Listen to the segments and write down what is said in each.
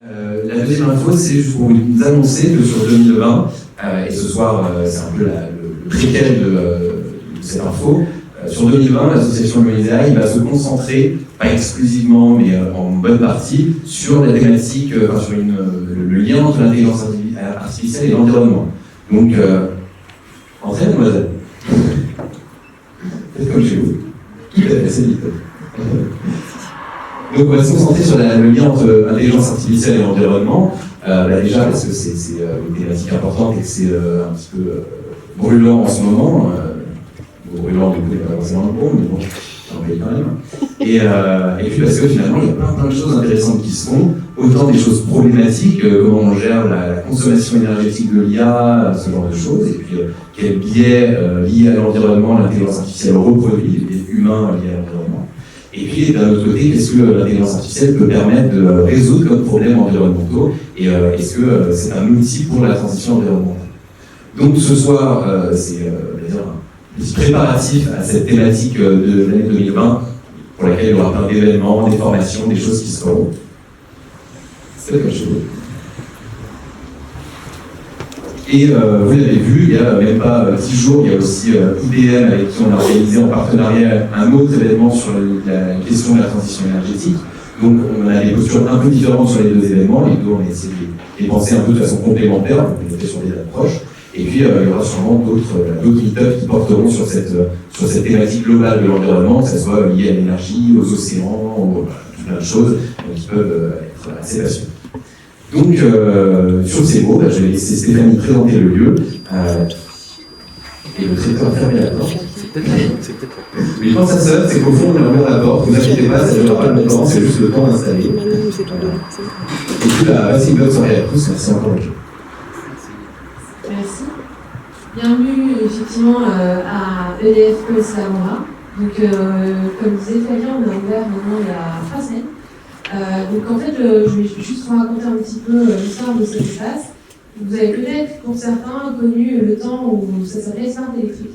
La deuxième info, c'est juste pour vous annoncer que sur 2020, et ce soir, c'est un peu le préquel de cette info, sur 2020, l'association Luminéa va se concentrer, pas exclusivement, mais en bonne partie, sur la thématique, sur le lien entre l'intelligence artificielle et l'environnement. Donc, entrez, mademoiselle. Faites comme chez vous. Tout à fait, c'est vite. Donc on va se concentrer sur le lien entre intelligence artificielle et environnement, déjà parce que c'est une thématique importante et que c'est un petit peu brûlant en ce moment, brûlant du coup n'est pas forcément le bon, mais bon, j'en paye quand même. Et puis parce que finalement il y a plein de choses intéressantes qui se font, autant des choses problématiques, comment on gère la consommation énergétique de l'IA, ce genre de choses, et puis quel biais lié à l'environnement l'intelligence artificielle reproduit, les biais humains liés à l'environnement. Et puis, d'un autre côté, qu'est-ce que l'intelligence artificielle peut permettre de résoudre comme problèmes environnementaux et est-ce que c'est un outil pour la transition environnementale. Donc ce soir, c'est un petit préparatif à cette thématique de l'année 2020 pour laquelle il y aura plein d'événements, des formations, des choses qui se feront. C'est comme chez vous. Et vous l'avez vu, il n'y a même pas 10 jours, il y a aussi IBM avec qui on a organisé en partenariat un autre événement sur la question de la transition énergétique. Donc on a des postures un peu différentes sur les deux événements, les deux on a essayé de les penser un peu de façon complémentaire, donc on était sur des approches. Et puis il y aura sûrement d'autres meet-ups qui porteront sur cette thématique globale de l'environnement, que ce soit lié à l'énergie, aux océans, plein de choses qui peuvent être assez passionnantes. Donc, sur ces mots, je vais laisser Stéphanie présenter le lieu et le traiteur fermer la porte. Mais quand ça sonne, c'est qu'au fond, on a ouvert la porte, vous inquiétez pas, ça ne durera pas longtemps, c'est juste le temps d'installer. Et puis, c'est une bonne soirée à tous, merci encore. Merci. Bienvenue effectivement à EDF Polestar. Donc, comme disait Fabien, on a ouvert maintenant il y a 3 semaines. Donc en fait, je vais juste vous raconter un petit peu l'histoire de cet espace. Vous avez peut-être, pour certains, connu le temps où ça s'appelait Smart Electric.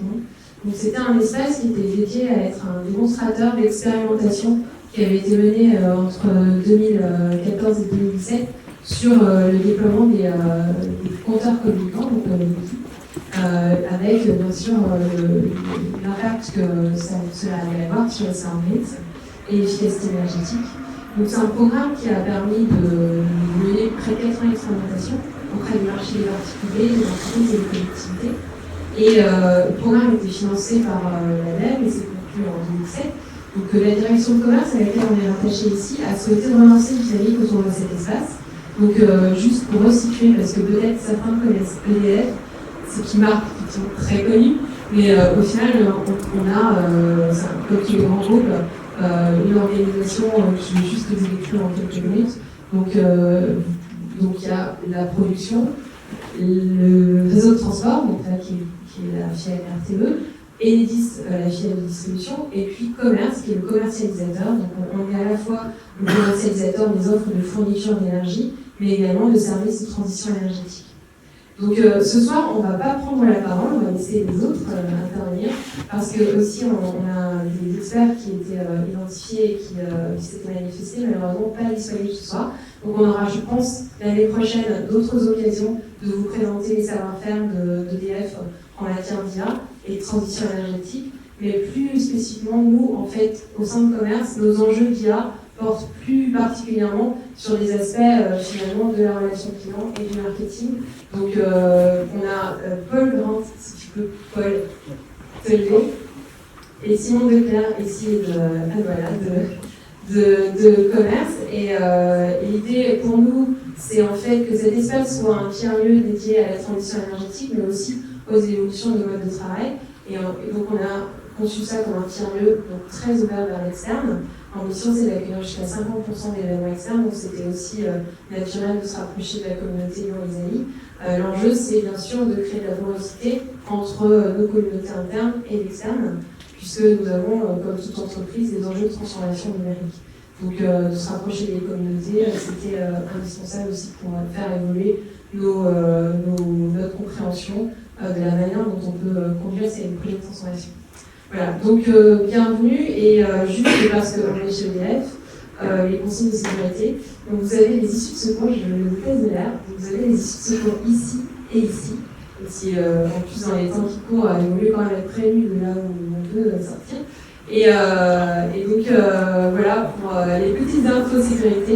Donc c'était un espace qui était dédié à être un démonstrateur d'expérimentation qui avait été mené entre 2014 et 2017 sur le déploiement des compteurs communicants, donc avec bien sûr l'impact que cela allait avoir sur les smart grids et l'efficacité énergétique. Donc c'est un programme qui a permis de mener près de 80 expérimentations auprès du marché des particuliers, des entreprises et des collectivités. Et le programme était financé par l'ADEME et s'est conclu en 2007. Donc la direction de commerce à laquelle on est rattaché ici a souhaité relancer une dynamique autour de cet espace. Donc juste pour resituer, parce que peut-être certains connaissent EDF, c'est qui marque effectivement très connu, mais au final on a, comme tous les grands groupes, une organisation qui est juste exécutée en quelques minutes. Donc il y a la production, le réseau de transport, donc là, qui est la filiale RTE, Enedis, la filiale de distribution, et puis commerce, qui est le commercialisateur. Donc on est à la fois le commercialisateur des offres de fourniture d'énergie, mais également de services de transition énergétique. Donc ce soir, on ne va pas prendre la parole, on va laisser les autres intervenir, parce que aussi on a des experts qui étaient identifiés et qui s'étaient manifestés, malheureusement pas disponibles ce soir. Donc on aura, je pense, l'année prochaine d'autres occasions de vous présenter les savoir-faire d'EDF en matière d'IA et de transition énergétique, mais plus spécifiquement, nous, en fait, au sein de commerce, nos enjeux d'IA portent plus particulièrement sur les aspects finalement de la relation client et du marketing. Donc on a Paul Grant, si tu peux, Paul, te lever, et Simon Declerc ici de commerce. Et l'idée pour nous, c'est en fait que cet espace soit un tiers-lieu dédié à la transition énergétique, mais aussi aux évolutions de mode de travail. Et donc on a conçu ça comme un tiers-lieu très ouvert vers l'externe. L'ambition, c'est d'accueillir jusqu'à 50% d'événements externes, donc c'était aussi naturel de se rapprocher de la communauté Lyon-Isalie. L'enjeu, c'est bien sûr de créer de la porosité entre nos communautés internes et l'externe, puisque nous avons, comme toute entreprise, des enjeux de transformation numérique. Donc de se rapprocher des communautés, c'était indispensable aussi pour faire évoluer notre compréhension de la manière dont on peut conduire ces projets de transformation. Voilà, donc bienvenue, et juste parce qu'on est chez EDF, les consignes de sécurité. Donc vous avez les issues de secours, je vous pèse de l'air, vous avez les issues de secours ici et ici. Et si en plus dans les temps qui courent, il vaut mieux quand même être prévenu de là où on peut sortir. Et donc voilà pour les petites infos de sécurité.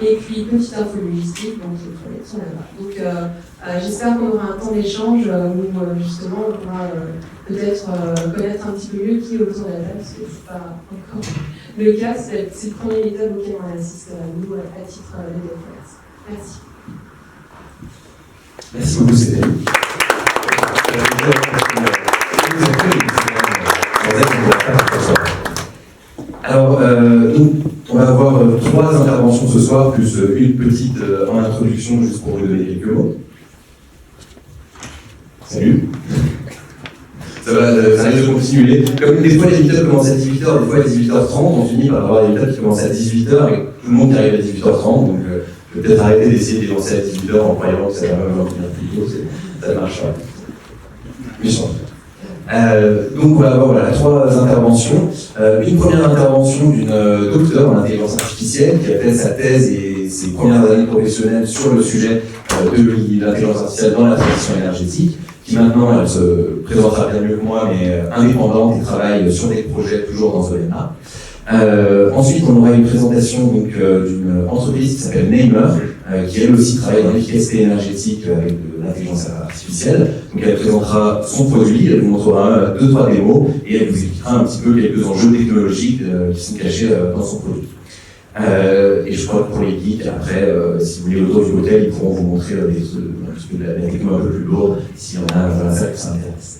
Et puis petite info logistique, donc les toilettes sont là-bas. Donc j'espère qu'on aura un temps d'échange où justement on pourra peut-être connaître un petit peu mieux qui est autour de la table, parce que c'est pas encore le cas, c'est le premier étape auquel on assiste nous à titre de DFS. Merci. Merci beaucoup, Cédric. Alors, donc, on va avoir 3 interventions ce soir, plus une petite en introduction, juste pour vous donner quelques mots. Salut. Ça risque de continuer. Comme des fois les meet-ups commencent à 18h, des fois à 18h30, on finit par avoir des meet-ups qui commencent à 18h et tout le monde qui arrive à 18h30, donc je vais peut-être arrêter d'essayer de les lancer à 18h en croyant que ça va même finir plus tôt, ça ne marche pas. Méchant. Donc on va avoir 3 interventions. Une première intervention d'une docteure en intelligence artificielle qui a fait sa thèse et ses premières années professionnelles sur le sujet de l'intelligence artificielle dans la transition énergétique, qui maintenant elle se présentera bien mieux que moi, mais indépendante et travaille sur des projets toujours dans ce domaine-là. Ensuite, on aura une présentation d'une entreprise qui s'appelle Namer, qui elle aussi travaille dans l'efficacité énergétique avec de l'intelligence artificielle. Donc elle présentera son produit, elle vous montrera 2-3 démos et elle vous expliquera un petit peu quelques enjeux technologiques qui sont cachés dans son produit. Et je crois que pour les geeks, après, si vous voulez autour du hôtel, ils pourront vous montrer un petit peu de la techno un peu plus lourde, s'il y en a dans la salle qui s'intéresse.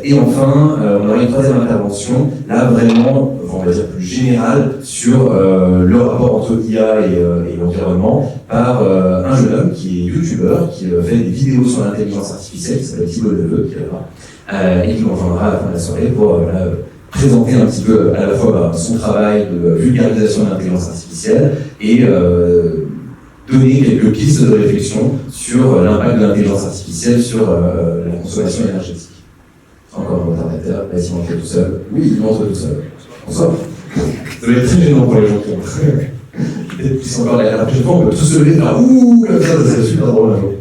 Et enfin, on aura une 3e intervention, là vraiment, on va dire plus générale, sur le rapport entre IA et l'environnement, par un jeune homme qui est youtubeur, qui fait des vidéos sur l'intelligence artificielle, qui s'appelle Thibaut Neveu, qui est là-bas, et qui nous rejoindra à la fin de la soirée pour présenter un petit peu à la fois son travail de vulgarisation de l'intelligence artificielle et donner quelques pistes de réflexion sur l'impact de l'intelligence artificielle sur la consommation énergétique. Encore un retardateur, là il monte tout seul. Oui, il monte tout seul. Bonsoir. Ça va être très gênant pour les gens qui ont. C'est encore la prochaine fois, on peut tous se lever et faire ouh, comme ça serait super drôle un jour.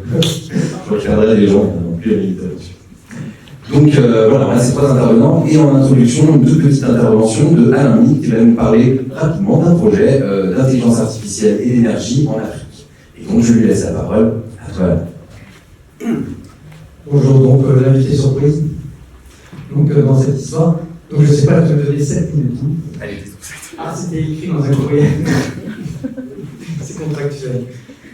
Je regarderai les gens, non plus à militer là-dessus. Donc voilà, on a ces 3 intervenants, et en introduction, une toute petite intervention de Alain Mick qui va nous parler rapidement d'un projet d'intelligence artificielle et d'énergie en Afrique. Et donc je lui laisse la parole à toi, Alain. Bonjour, donc l'invité surprise. Donc dans cette histoire, donc je ne sais pas, je vais te donner 7 minutes. Allez, ah, c'était écrit dans un courrier. C'est contractuel.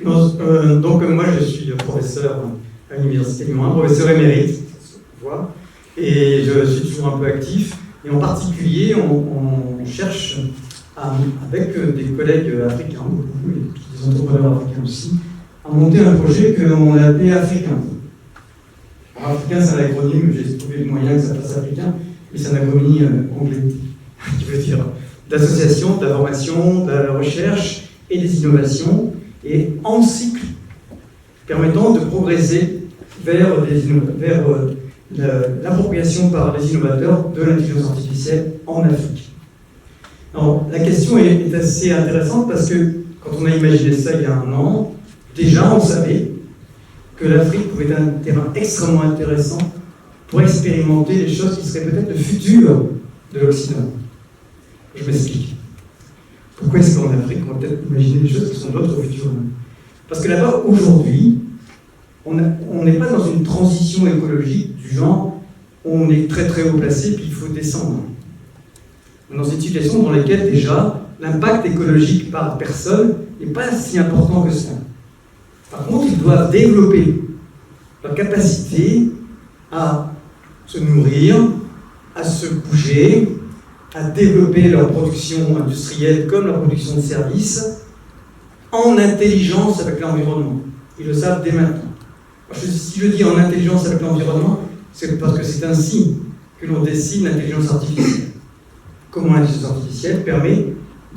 Donc moi je suis professeur à l'Université Lyon 1, professeur émérite, voilà, et je suis toujours un peu actif. Et en particulier, on cherche, avec des collègues africains, beaucoup, et des entrepreneurs africains aussi, à monter un projet qu'on a appelé Africain. Africain, c'est un acronyme, j'ai trouvé le moyen que ça fasse africain, mais c'est un acronyme anglais, qui veut dire d'association, de la formation, de la recherche et des innovations, et en cycle, permettant de progresser vers l'appropriation par les innovateurs de l'intelligence artificielle en Afrique. Alors, la question est assez intéressante parce que quand on a imaginé ça il y a 1 an, déjà on savait que l'Afrique pouvait être un terrain extrêmement intéressant pour expérimenter les choses qui seraient peut-être le futur de l'Occident. Je m'explique. Pourquoi est-ce qu'en Afrique, on va peut-être imaginer des choses qui sont d'autres futurs? Parce que là-bas, aujourd'hui, on n'est pas dans une transition écologique du genre on est très très haut placé puis il faut descendre. On est dans une situation dans laquelle déjà l'impact écologique par personne n'est pas si important que ça. Par contre, ils doivent développer leur capacité à se nourrir, à se bouger, à développer leur production industrielle comme leur production de services en intelligence avec l'environnement. Ils le savent dès maintenant. Si je dis en intelligence avec l'environnement, c'est parce que c'est ainsi que l'on dessine l'intelligence artificielle. Comment l'intelligence artificielle permet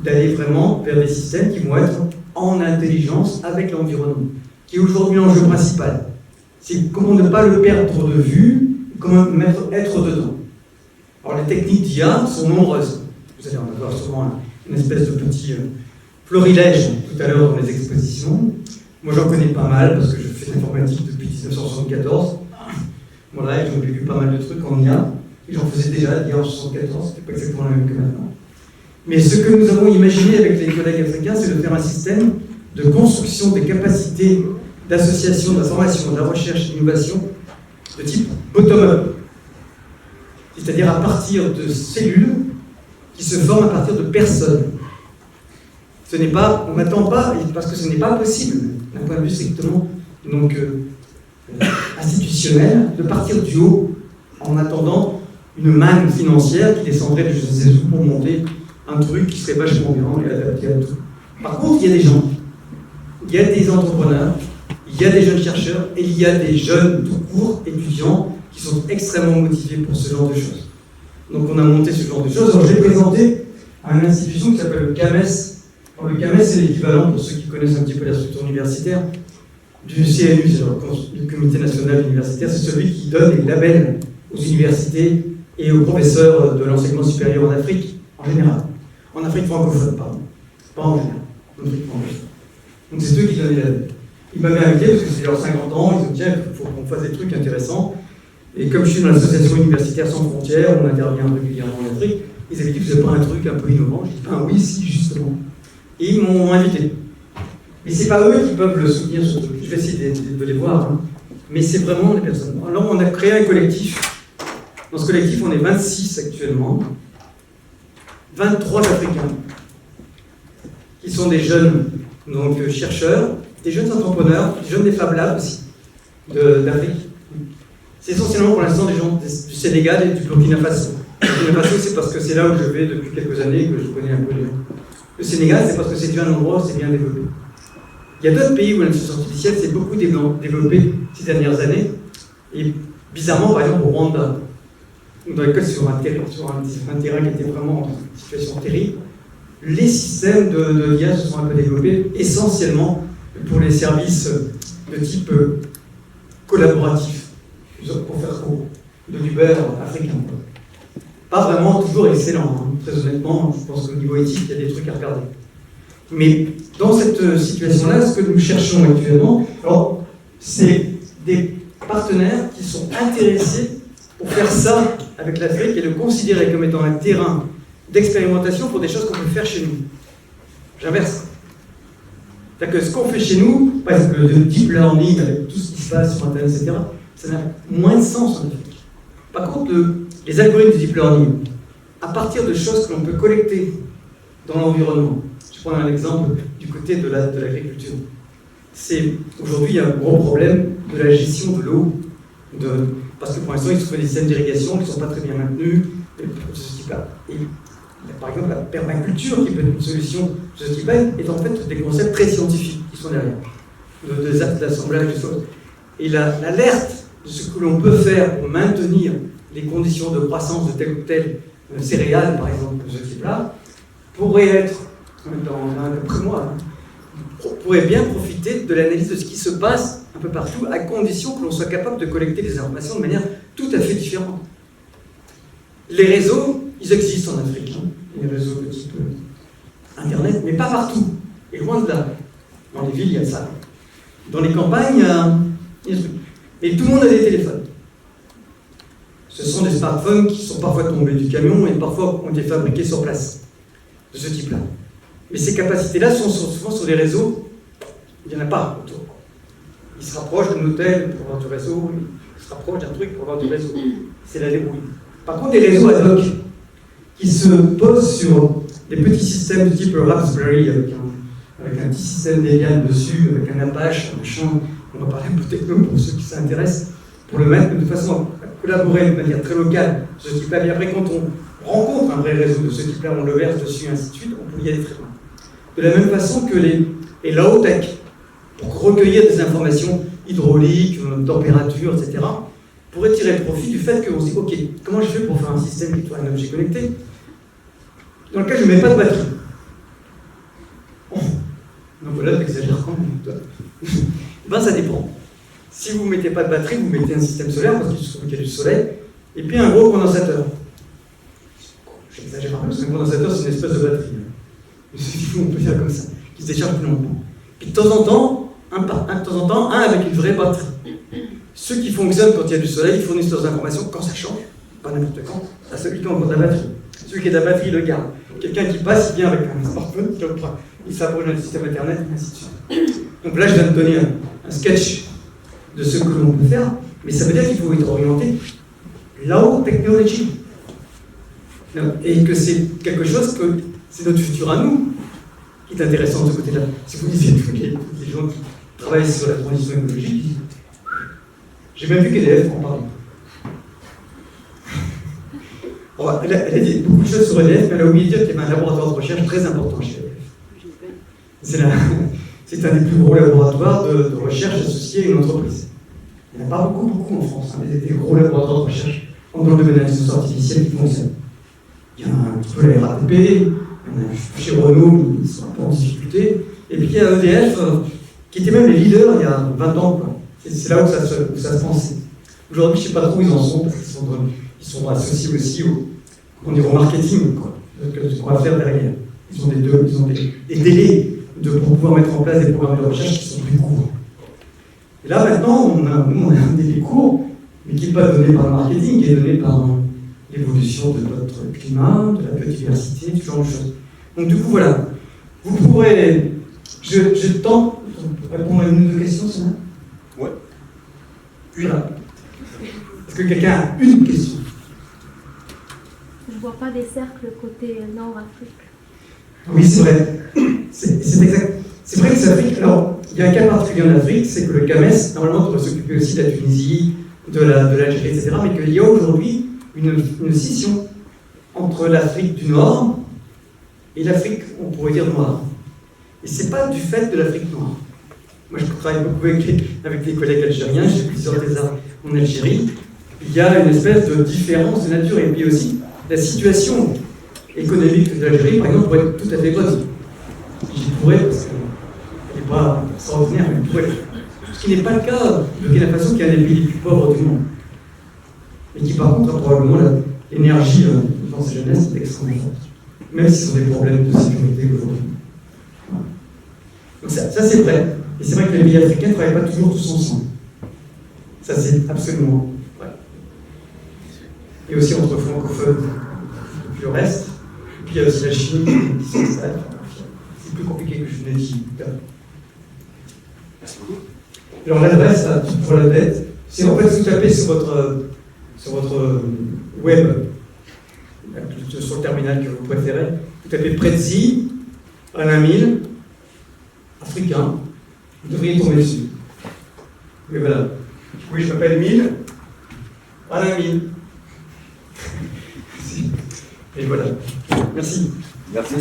d'aller vraiment vers des systèmes qui vont être en intelligence avec l'environnement, qui est aujourd'hui l'enjeu principal. C'est comment ne pas le perdre de vue, comment être dedans. Alors les techniques d'IA sont nombreuses. Vous allez en avoir sûrement une espèce de petit florilège tout à l'heure dans les expositions. Moi j'en connais pas mal parce que je fais de l'informatique depuis 1974. Voilà, et j'ai lu pas mal de trucs en IA. Et j'en faisais déjà d'IA en 1974, c'était pas exactement la même que maintenant. Mais ce que nous avons imaginé avec les collègues africains, c'est de faire un système de construction des capacités d'association, d'information, de la recherche et d'innovation de type bottom-up. C'est-à-dire à partir de cellules qui se forment à partir de personnes. Ce n'est pas, on n'attend pas, parce que ce n'est pas possible, d'un point de vue strictement donc, institutionnel, de partir du haut en attendant une manne financière qui descendrait de je ne sais où pour monter un truc qui serait vachement bien et adapté à tout. Par contre, il y a des gens, il y a des entrepreneurs, il y a des jeunes chercheurs et il y a des jeunes tout court étudiants qui sont extrêmement motivés pour ce genre de choses. Donc on a monté ce genre de choses. Alors j'ai présenté à une institution qui s'appelle le CAMES. Alors, le CAMES, c'est l'équivalent, pour ceux qui connaissent un petit peu la structure universitaire, du CNU, c'est le Comité national universitaire. C'est celui qui donne les labels aux universités et aux professeurs de l'enseignement supérieur en Afrique, en général. En Afrique francophone, pardon. Pas en général. En Afrique francophone. Donc c'est eux qui donnent les labels. Ils m'avaient invité parce que c'est leurs 50 ans, ils ont dit tiens, il faut qu'on fasse des trucs intéressants. Et comme je suis dans l'association universitaire sans frontières, on intervient régulièrement en Afrique, ils avaient dit vous n'avez pas un truc un peu innovant. J'ai dit ben oui, si, justement. Et ils m'ont invité. Mais c'est pas eux qui peuvent le soutenir ce truc. Je vais essayer de les voir. Hein. Mais c'est vraiment les personnes. Alors on a créé un collectif. Dans ce collectif, on est 26 actuellement. 23 Africains. Qui sont des jeunes donc, chercheurs, des jeunes entrepreneurs, des jeunes des Fab Labs aussi, d'Afrique. C'est essentiellement pour l'instant des gens du Sénégal et du Burkina Faso. Le Burkina Faso, c'est parce que c'est là où je vais depuis quelques années, que je connais un peu les gens. Le Sénégal, c'est parce que c'est un endroit où c'est bien développé. Il y a d'autres pays où l'intelligence artificielle s'est beaucoup développée ces dernières années. Et bizarrement, par exemple, au Rwanda, dans lequel sur un terrain qui était vraiment en situation terrible, les systèmes de l'IA se sont un peu développés, essentiellement pour les services de type collaboratif, pour faire court, de l'Uber africain. Pas vraiment toujours excellent, hein. Très honnêtement, je pense qu'au niveau éthique, il y a des trucs à regarder. Mais dans cette situation-là, ce que nous cherchons actuellement, alors, c'est des partenaires qui sont intéressés pour faire ça avec l'Afrique et le considérer comme étant un terrain d'expérimentation pour des choses qu'on peut faire chez nous. J'inverse. C'est-à-dire que ce qu'on fait chez nous, par exemple le deep learning, avec tout ce qui se passe sur Internet, etc., ça n'a moins de sens en Afrique. Par contre, les algorithmes de deep learning, à partir de choses que l'on peut collecter dans l'environnement, je prends un exemple du côté de l'agriculture. Aujourd'hui, il y a un gros problème de la gestion de l'eau, parce que pour l'instant, ils se font des systèmes d'irrigation qui ne sont pas très bien maintenus, de ce type-là. Et par exemple, la permaculture, qui peut être une solution de ce type-là, est en fait des concepts très scientifiques qui sont derrière, des actes d'assemblage des choses. Et l'alerte de ce que l'on peut faire pour maintenir les conditions de croissance de telle ou telle céréale, par exemple, de ce type-là, pourrait être, d'après moi, pourrait bien profiter de l'analyse de ce qui se passe un peu partout, à condition que l'on soit capable de collecter des informations de manière tout à fait différente. Les réseaux, ils existent en Afrique, hein. Les réseaux de type Internet, mais pas partout, et loin de là. Dans les villes, il y a ça. Dans les campagnes, il y a des trucs. Mais tout le monde a des téléphones. Ce sont des smartphones qui sont parfois tombés du camion et parfois ont été fabriqués sur place, de ce type-là. Mais ces capacités-là sont souvent sur les réseaux, il n'y en a pas autour. Ils se rapprochent d'un hôtel pour avoir du réseau, ils se rapprochent d'un truc pour avoir du réseau. C'est la débrouille. Par contre, des réseaux ad hoc qui se posent sur des petits systèmes de type Raspberry avec un petit système Debian dessus, avec un Apache, un machin. On va parler un peu techno pour ceux qui s'intéressent, pour le mettre de façon à collaborer de manière très locale. Ce type-là, et après, quand on rencontre un vrai réseau de ce type-là, on le verse dessus, et ainsi de suite, on peut y aller très loin. De la même façon que les low-tech, pour recueillir des informations hydrauliques, température, etc., pourraient tirer profit du fait qu'on se dit, ok, comment je fais pour faire un système qui soit un objet connecté dans lequel je ne mets pas de batterie? Donc voilà, t'exagères quand même. Ben ça dépend. Si vous ne mettez pas de batterie, vous mettez un système solaire, parce qu'il y a du soleil, et puis un gros condensateur. J'exagère un peu, parce qu'un condensateur, c'est une espèce de batterie. de ceux qui font, on peut faire comme ça, qui se déchargent plus lentement. Puis de temps en temps, un avec une vraie batterie. Ceux qui fonctionnent quand il y a du soleil, ils fournissent leurs informations quand ça change, pas n'importe quand, à celui qui a encore de la batterie. Celui qui a de la batterie le garde. Quelqu'un qui passe, il vient avec un smartphone, il s'approche d'un système internet, et ainsi de suite. Donc là, je viens de donner un sketch de ce que l'on peut faire, mais ça veut dire qu'il faut être orienté low technology. Et que c'est quelque chose que c'est notre futur à nous qui est intéressant de ce côté-là. Si vous disiez tous les gens qui travaillent sur la transition écologique, j'ai même vu qu'EDF en parlait. Elle a dit beaucoup de choses sur EDF, mais elle a oublié de dire qu'il y avait un laboratoire de recherche très important chez EDF. C'est un des plus gros laboratoires de recherche associés à une entreprise. Il n'y en a pas beaucoup en France, hein, des gros laboratoires de recherche dans le domaine de l'intelligence artificielle qui fonctionnent. Il y a un petit peu la RATP, il y en a chez Renault, ils sont un peu en difficulté, et puis il y a EDF, qui était même les leaders il y a 20 ans, quoi. C'est là où ça se pensait. Aujourd'hui, je ne sais pas trop où ils en sont, parce qu'ils sont associés aussi au marketing, quoi, ce qu'on va faire derrière. Ils ont des délais pour pouvoir mettre en place des programmes de recherche qui sont plus courts. Et là, maintenant, on a un délai court, mais qui n'est pas donné par le marketing, qui est donné par l'évolution de notre climat, de la biodiversité, ce genre de choses. Donc du coup, voilà. Vous pourrez... Je tente de répondre à une ou deux questions, c'est ça ? Ouais. Voilà. Est-ce que quelqu'un a une question ? Je ne vois pas des cercles côté Nord-Afrique. Oui, c'est vrai. C'est exact. C'est vrai que c'est Afrique. Alors, il y a un cas particulier en Afrique, c'est que le CAMES, normalement, devrait s'occuper aussi de la Tunisie, de l'Algérie, etc. Mais qu'il y a aujourd'hui une scission entre l'Afrique du Nord et l'Afrique, on pourrait dire, noire. Et ce n'est pas du fait de l'Afrique noire. Moi, je travaille beaucoup avec des collègues algériens, j'ai plusieurs thésards en Algérie. Il y a une espèce de différence de nature, et puis aussi la situation économique de l'Algérie, par exemple, pourrait être tout à fait bonne. J'y pourrais, parce qu'elle n'est pas extraordinaire, mais elle pourrait. Ce qui n'est pas le cas de Burkina Faso, qui est un des pays les plus pauvres du monde. Et qui, par contre, a probablement l'énergie dans sa jeunesse est extrêmement forte. Même si ce sont des problèmes de sécurité aujourd'hui. Voilà. Donc ça c'est vrai. Et c'est vrai que les pays africains ne travaillent pas toujours tous ensemble. Ça, c'est absolument vrai. Et aussi entre francophones et puis le reste. Et puis il y a aussi la Chine qui s'installe. C'est plus compliqué que je vous l'ai dit. Merci beaucoup. Alors l'adresse, pour la dette, c'est en fait vous tapez sur votre web, sur le terminal que vous préférez, vous tapez Prezi, Alain Mille, africain, vous devriez tomber dessus. Et voilà. Oui, je m'appelle Mille, Alain Mille. Et voilà. Merci. Merci.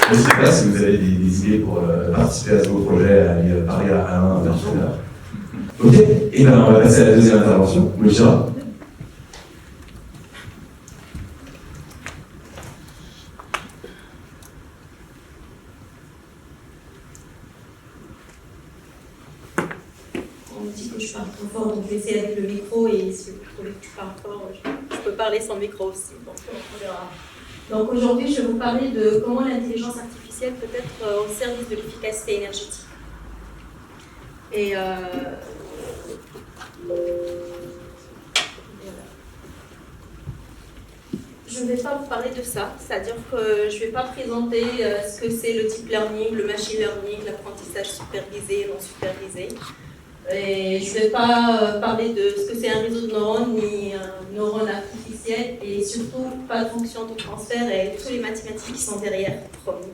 Je ne sais pas si vous avez des idées pour participer à ce beau projet, à aller parler à Alain vers tout à l'heure. Ok, et bien on va passer à la deuxième intervention. Oui, Gérard. On me dit que je parle trop fort, donc je vais essayer avec le micro, et si vous trouvez que je parle fort, je peux parler sans micro aussi, donc on verra. Donc aujourd'hui, je vais vous parler de comment l'intelligence artificielle peut être au service de l'efficacité énergétique. Et je ne vais pas vous parler de ça, c'est-à-dire que je ne vais pas présenter ce que c'est le deep learning, le machine learning, l'apprentissage supervisé, non supervisé. Et je ne vais pas parler de ce que c'est un réseau de neurones ni un neurone artificiel, et surtout pas de fonction de transfert et toutes les mathématiques qui sont derrière, promis.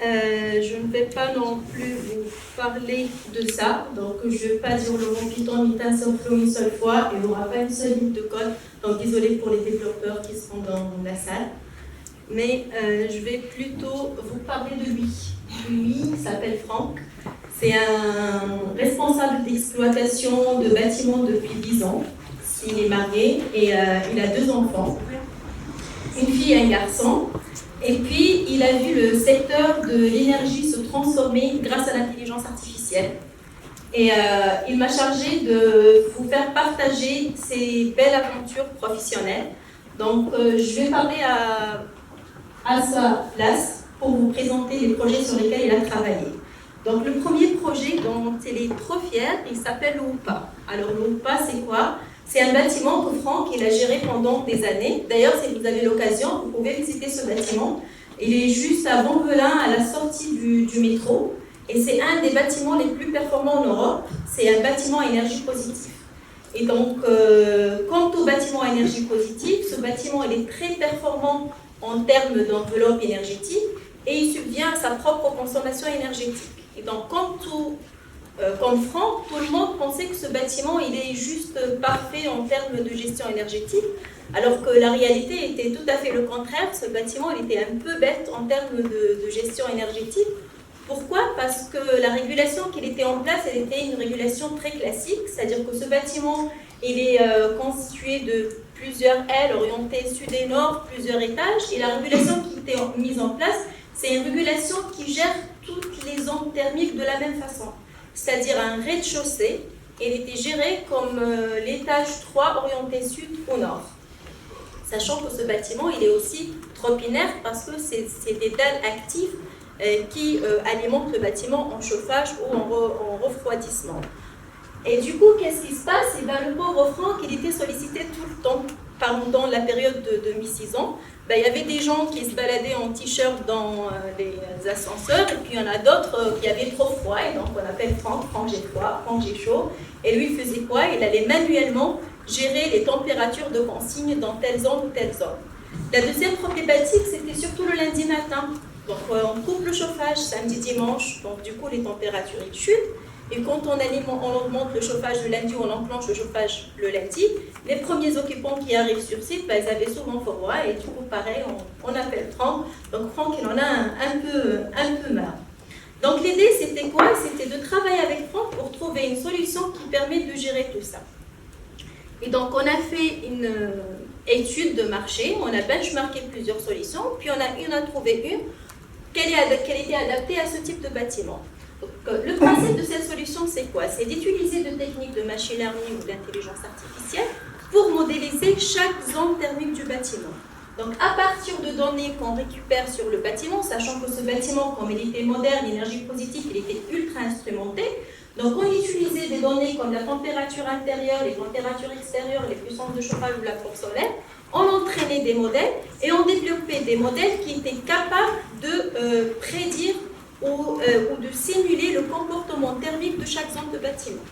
Je ne vais pas non plus vous parler de ça, donc je ne vais pas dire le mot Python ni TensorFlow une seule fois, et il n'y aura pas une seule ligne de code, donc désolé pour les développeurs qui seront dans la salle. Mais je vais plutôt vous parler de lui. Lui, il s'appelle Franck. C'est un responsable d'exploitation de bâtiments depuis 10 ans. Il est marié et il a 2 enfants, une fille et un garçon. Et puis, il a vu le secteur de l'énergie se transformer grâce à l'intelligence artificielle. Et il m'a chargé de vous faire partager ses belles aventures professionnelles. Donc, je vais parler à sa place pour vous présenter les projets sur lesquels il a travaillé. Donc, le premier projet dont il est trop fier, il s'appelle le Houpa. Alors, le Houpa, c'est quoi? C'est un bâtiment que Franck il a géré pendant des années. D'ailleurs, si vous avez l'occasion, vous pouvez visiter ce bâtiment. Il est juste à Ventvelin, à la sortie du métro. Et c'est un des bâtiments les plus performants en Europe. C'est un bâtiment à énergie positive. Et donc, quant au bâtiment à énergie positive, ce bâtiment il est très performant en termes d'enveloppe énergétique et il subvient à sa propre consommation énergétique. Et donc, comme Franck, tout le monde pensait que ce bâtiment il est juste parfait en termes de gestion énergétique, alors que la réalité était tout à fait le contraire. Ce bâtiment il était un peu bête en termes de gestion énergétique. Pourquoi? Parce que la régulation qu'il était en place, elle était une régulation très classique, c'est-à-dire que ce bâtiment, il est constitué de plusieurs ailes orientées sud et nord, plusieurs étages, et la régulation qui était mise en place, c'est une régulation qui gère toutes les ondes thermiques de la même façon, c'est-à-dire un rez-de-chaussée, elle était gérée comme l'étage 3 orienté sud ou nord. Sachant que ce bâtiment, il est aussi tropinaire parce que c'est des dalles actives qui alimente le bâtiment en chauffage ou en refroidissement. Et du coup, qu'est-ce qui se passe? Le pauvre Franck, il était sollicité tout le temps pendant la période de mi-saison. Il y avait des gens qui se baladaient en t-shirt dans les ascenseurs, et puis il y en a d'autres qui avaient trop froid, et donc on appelle Franck, Franck j'ai froid, Franck j'ai chaud. Et lui, il faisait quoi? Il allait manuellement gérer les températures de consigne dans telle zone ou telle zone. La deuxième problématique, c'était surtout le lundi matin. Donc on coupe le chauffage samedi, dimanche, donc du coup les températures ils chutent. Et quand on augmente le chauffage le lundi ou on enclenche le chauffage le lundi, les premiers occupants qui arrivent sur site, ils avaient souvent froid et du coup pareil, on appelle Franck. Donc Franck il en a un peu marre. Donc l'idée c'était quoi? C'était de travailler avec Franck pour trouver une solution qui permet de gérer tout ça. Et donc on a fait une étude de marché, on a benchmarké plusieurs solutions, puis on a trouvé une qu'elle était adaptée à ce type de bâtiment. Donc, le principe de cette solution, c'est quoi? C'est d'utiliser des techniques de machine learning ou d'intelligence artificielle pour modéliser chaque zone thermique du bâtiment. Donc, à partir de données qu'on récupère sur le bâtiment, sachant que ce bâtiment, comme il était moderne, énergie positive, il était ultra instrumenté, donc on utilisait des données comme la température intérieure, les températures extérieures, les puissances de chauffage ou l'apport solaire. On entraînait des modèles et on développait des modèles qui étaient capables de prédire ou de simuler le comportement thermique de chaque zone de bâtiment.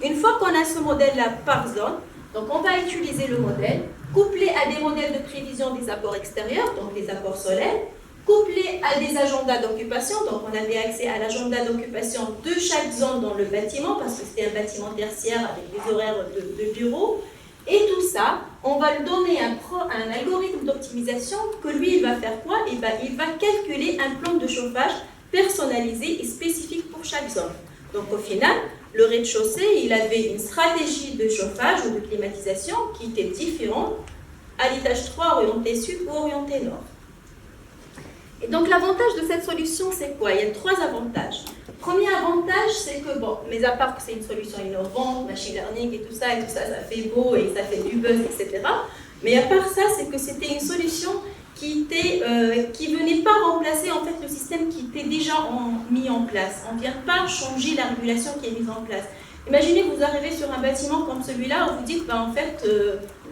Une fois qu'on a ce modèle-là par zone, donc on va utiliser le modèle, couplé à des modèles de prévision des apports extérieurs, donc les apports solaires, couplé à des agendas d'occupation, donc on avait accès à l'agenda d'occupation de chaque zone dans le bâtiment, parce que c'était un bâtiment tertiaire avec des horaires de bureau. Et tout ça, on va lui donner un algorithme d'optimisation que lui, il va faire quoi? Il va calculer un plan de chauffage personnalisé et spécifique pour chaque zone. Donc au final, le rez-de-chaussée, il avait une stratégie de chauffage ou de climatisation qui était différente à l'étage 3 orienté sud ou orienté nord. Et donc l'avantage de cette solution, c'est quoi? Il y a 3 avantages. Premier avantage, c'est que, mais à part que c'est une solution innovante, machine learning et tout ça, ça fait beau et ça fait du buzz, etc. Mais à part ça, c'est que c'était une solution qui venait pas remplacer en fait le système qui était déjà mis en place. On ne vient pas changer la régulation qui est mise en place. Imaginez que vous arrivez sur un bâtiment comme celui-là où vous dites en fait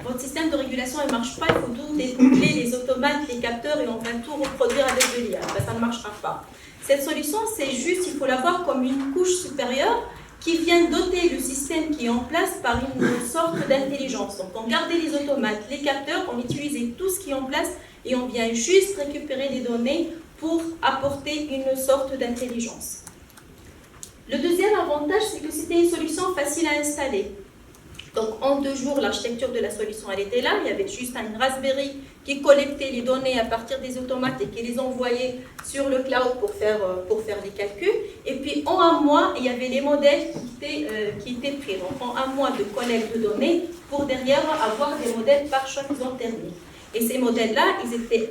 votre système de régulation ne marche pas, il faut tout découpler, les automates, les capteurs et on va tout reproduire avec de l'IA. Ça ne marchera pas. Cette solution, c'est juste, il faut la voir comme une couche supérieure qui vient doter le système qui est en place par une sorte d'intelligence. Donc on gardait les automates, les capteurs, on utilisait tout ce qui est en place et on vient juste récupérer des données pour apporter une sorte d'intelligence. Le deuxième avantage, c'est que c'était une solution facile à installer. Donc en 2 jours, l'architecture de la solution, elle était là. Il y avait juste un Raspberry qui collectait les données à partir des automates et qui les envoyait sur le cloud pour faire les calculs. Et puis en un mois, il y avait les modèles qui étaient pris. Donc en un mois de collecte de données pour derrière avoir des modèles par chaque zone thermique. Et ces modèles-là, ils étaient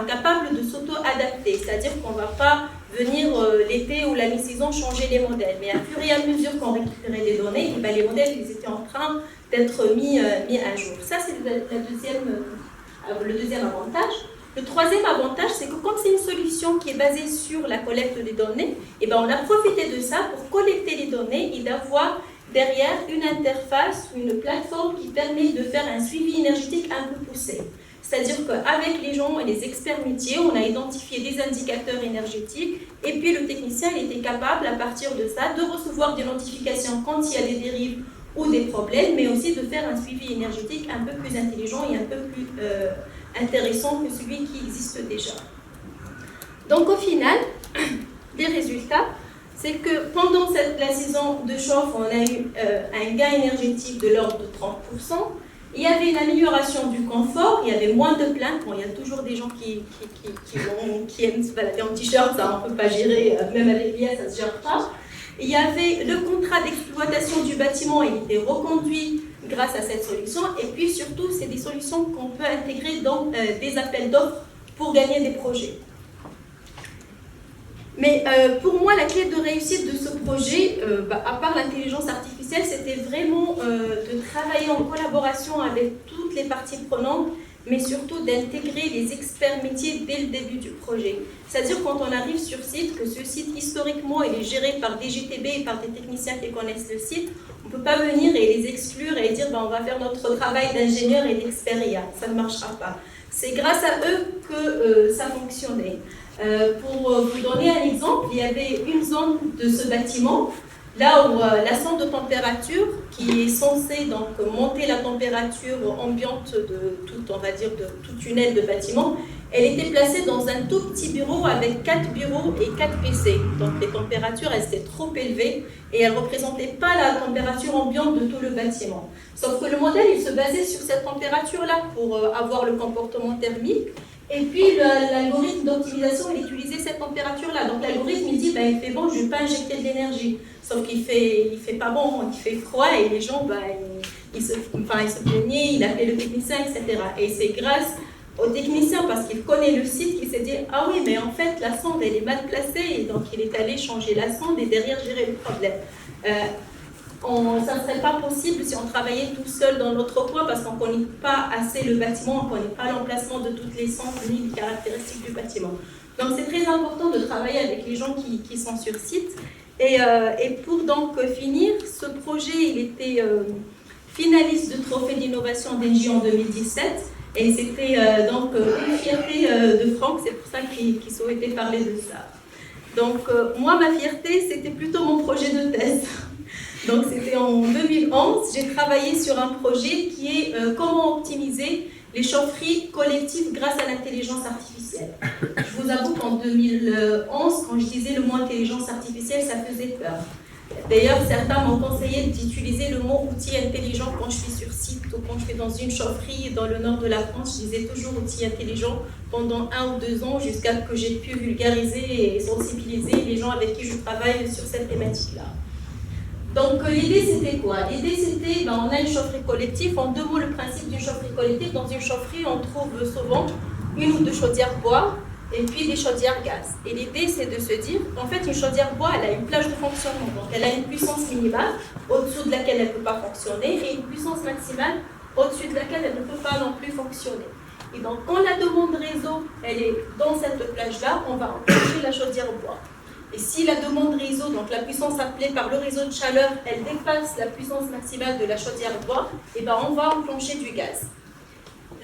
capables de s'auto-adapter. C'est-à-dire qu'on ne va pas venir l'été ou la mi-saison changer les modèles. Mais à fur et à mesure qu'on récupérait les données, et ben les modèles ils étaient en train d'être mis à jour. Ça, c'est le deuxième avantage. Le troisième avantage, c'est que comme c'est une solution qui est basée sur la collecte des données, et ben on a profité de ça pour collecter les données et d'avoir derrière une interface ou une plateforme qui permet de faire un suivi énergétique un peu poussé. C'est-à-dire qu'avec les gens et les experts métiers, on a identifié des indicateurs énergétiques et puis le technicien il était capable, à partir de ça, de recevoir des notifications quand il y a des dérives ou des problèmes, mais aussi de faire un suivi énergétique un peu plus intelligent et un peu plus intéressant que celui qui existe déjà. Donc au final, les résultats, c'est que pendant la saison de chauffe, on a eu un gain énergétique de l'ordre de 30%. Il y avait une amélioration du confort, il y avait moins de plaintes. Bon, il y a toujours des gens qui aiment se balader en t-shirt, ça on ne peut pas gérer, même avec l'IA, ça ne se gère pas. Il y avait le contrat d'exploitation du bâtiment, il était reconduit grâce à cette solution. Et puis surtout, c'est des solutions qu'on peut intégrer dans des appels d'offres pour gagner des projets. Mais pour moi, la clé de réussite de ce projet, à part l'intelligence artificielle, c'était vraiment de travailler en collaboration avec toutes les parties prenantes, mais surtout d'intégrer les experts métiers dès le début du projet. C'est-à-dire quand on arrive sur site, que ce site historiquement il est géré par des GTB et par des techniciens qui connaissent le site, on ne peut pas venir et les exclure et dire on va faire notre travail d'ingénieur et d'expert IA. Ça ne marchera pas. C'est grâce à eux que ça fonctionnait. Pour vous donner un exemple, il y avait une zone de ce bâtiment, là où la sonde de température, qui est censée donc monter la température ambiante de tout tunnel de bâtiment, elle était placée dans un tout petit bureau avec 4 bureaux et 4 PC. Donc les températures, elles étaient trop élevées et elles ne représentaient pas la température ambiante de tout le bâtiment. Sauf que le modèle, il se basait sur cette température-là pour avoir le comportement thermique. Et puis l'algorithme d'optimisation, il utilisait cette température-là. Donc l'algorithme, il dit, il fait bon, je ne vais pas injecter de l'énergie. Sauf qu'il fait pas bon, il fait froid et les gens, ils se plaignaient, il appelait le technicien, etc. Et c'est grâce au technicien, parce qu'il connaît le site, qu'il s'est dit, ah oui, mais en fait, la sonde, elle est mal placée. Et donc il est allé changer la sonde et derrière gérer le problème. Ça ne serait pas possible si on travaillait tout seul dans notre coin parce qu'on ne connaît pas assez le bâtiment, on ne connaît pas l'emplacement de toutes les sondes ni les caractéristiques du bâtiment. Donc c'est très important de travailler avec les gens qui sont sur site. Et pour donc finir, ce projet il était finaliste de trophée d'innovation d'Engie en 2017 et c'était donc une fierté de Franck, c'est pour ça qu'il souhaitait parler de ça. Donc moi ma fierté c'était plutôt mon projet de thèse. Donc c'était en 2011, j'ai travaillé sur un projet qui est comment optimiser les chaufferies collectives grâce à l'intelligence artificielle. Je vous avoue qu'en 2011, quand je disais le mot intelligence artificielle, ça faisait peur. D'ailleurs, certains m'ont conseillé d'utiliser le mot outil intelligent quand je suis sur site ou quand je suis dans une chaufferie dans le nord de la France. Je disais toujours outil intelligent pendant 1 ou 2 ans jusqu'à ce que j'ai pu vulgariser et sensibiliser les gens avec qui je travaille sur cette thématique-là. Donc l'idée c'était quoi? L'idée c'était, on a une chaufferie collective, en 2 mots le principe d'une chaufferie collective. Dans une chaufferie on trouve souvent 1 ou 2 chaudières bois et puis des chaudières gaz. Et l'idée c'est de se dire qu'en fait une chaudière bois elle a une plage de fonctionnement, donc elle a une puissance minimale au-dessous de laquelle elle ne peut pas fonctionner et une puissance maximale au-dessus de laquelle elle ne peut pas non plus fonctionner. Et donc quand la demande réseau elle est dans cette plage-là, on va enclencher la chaudière bois. Et si la demande réseau, donc la puissance appelée par le réseau de chaleur, elle dépasse la puissance maximale de la chaudière bois, on va enclencher du gaz.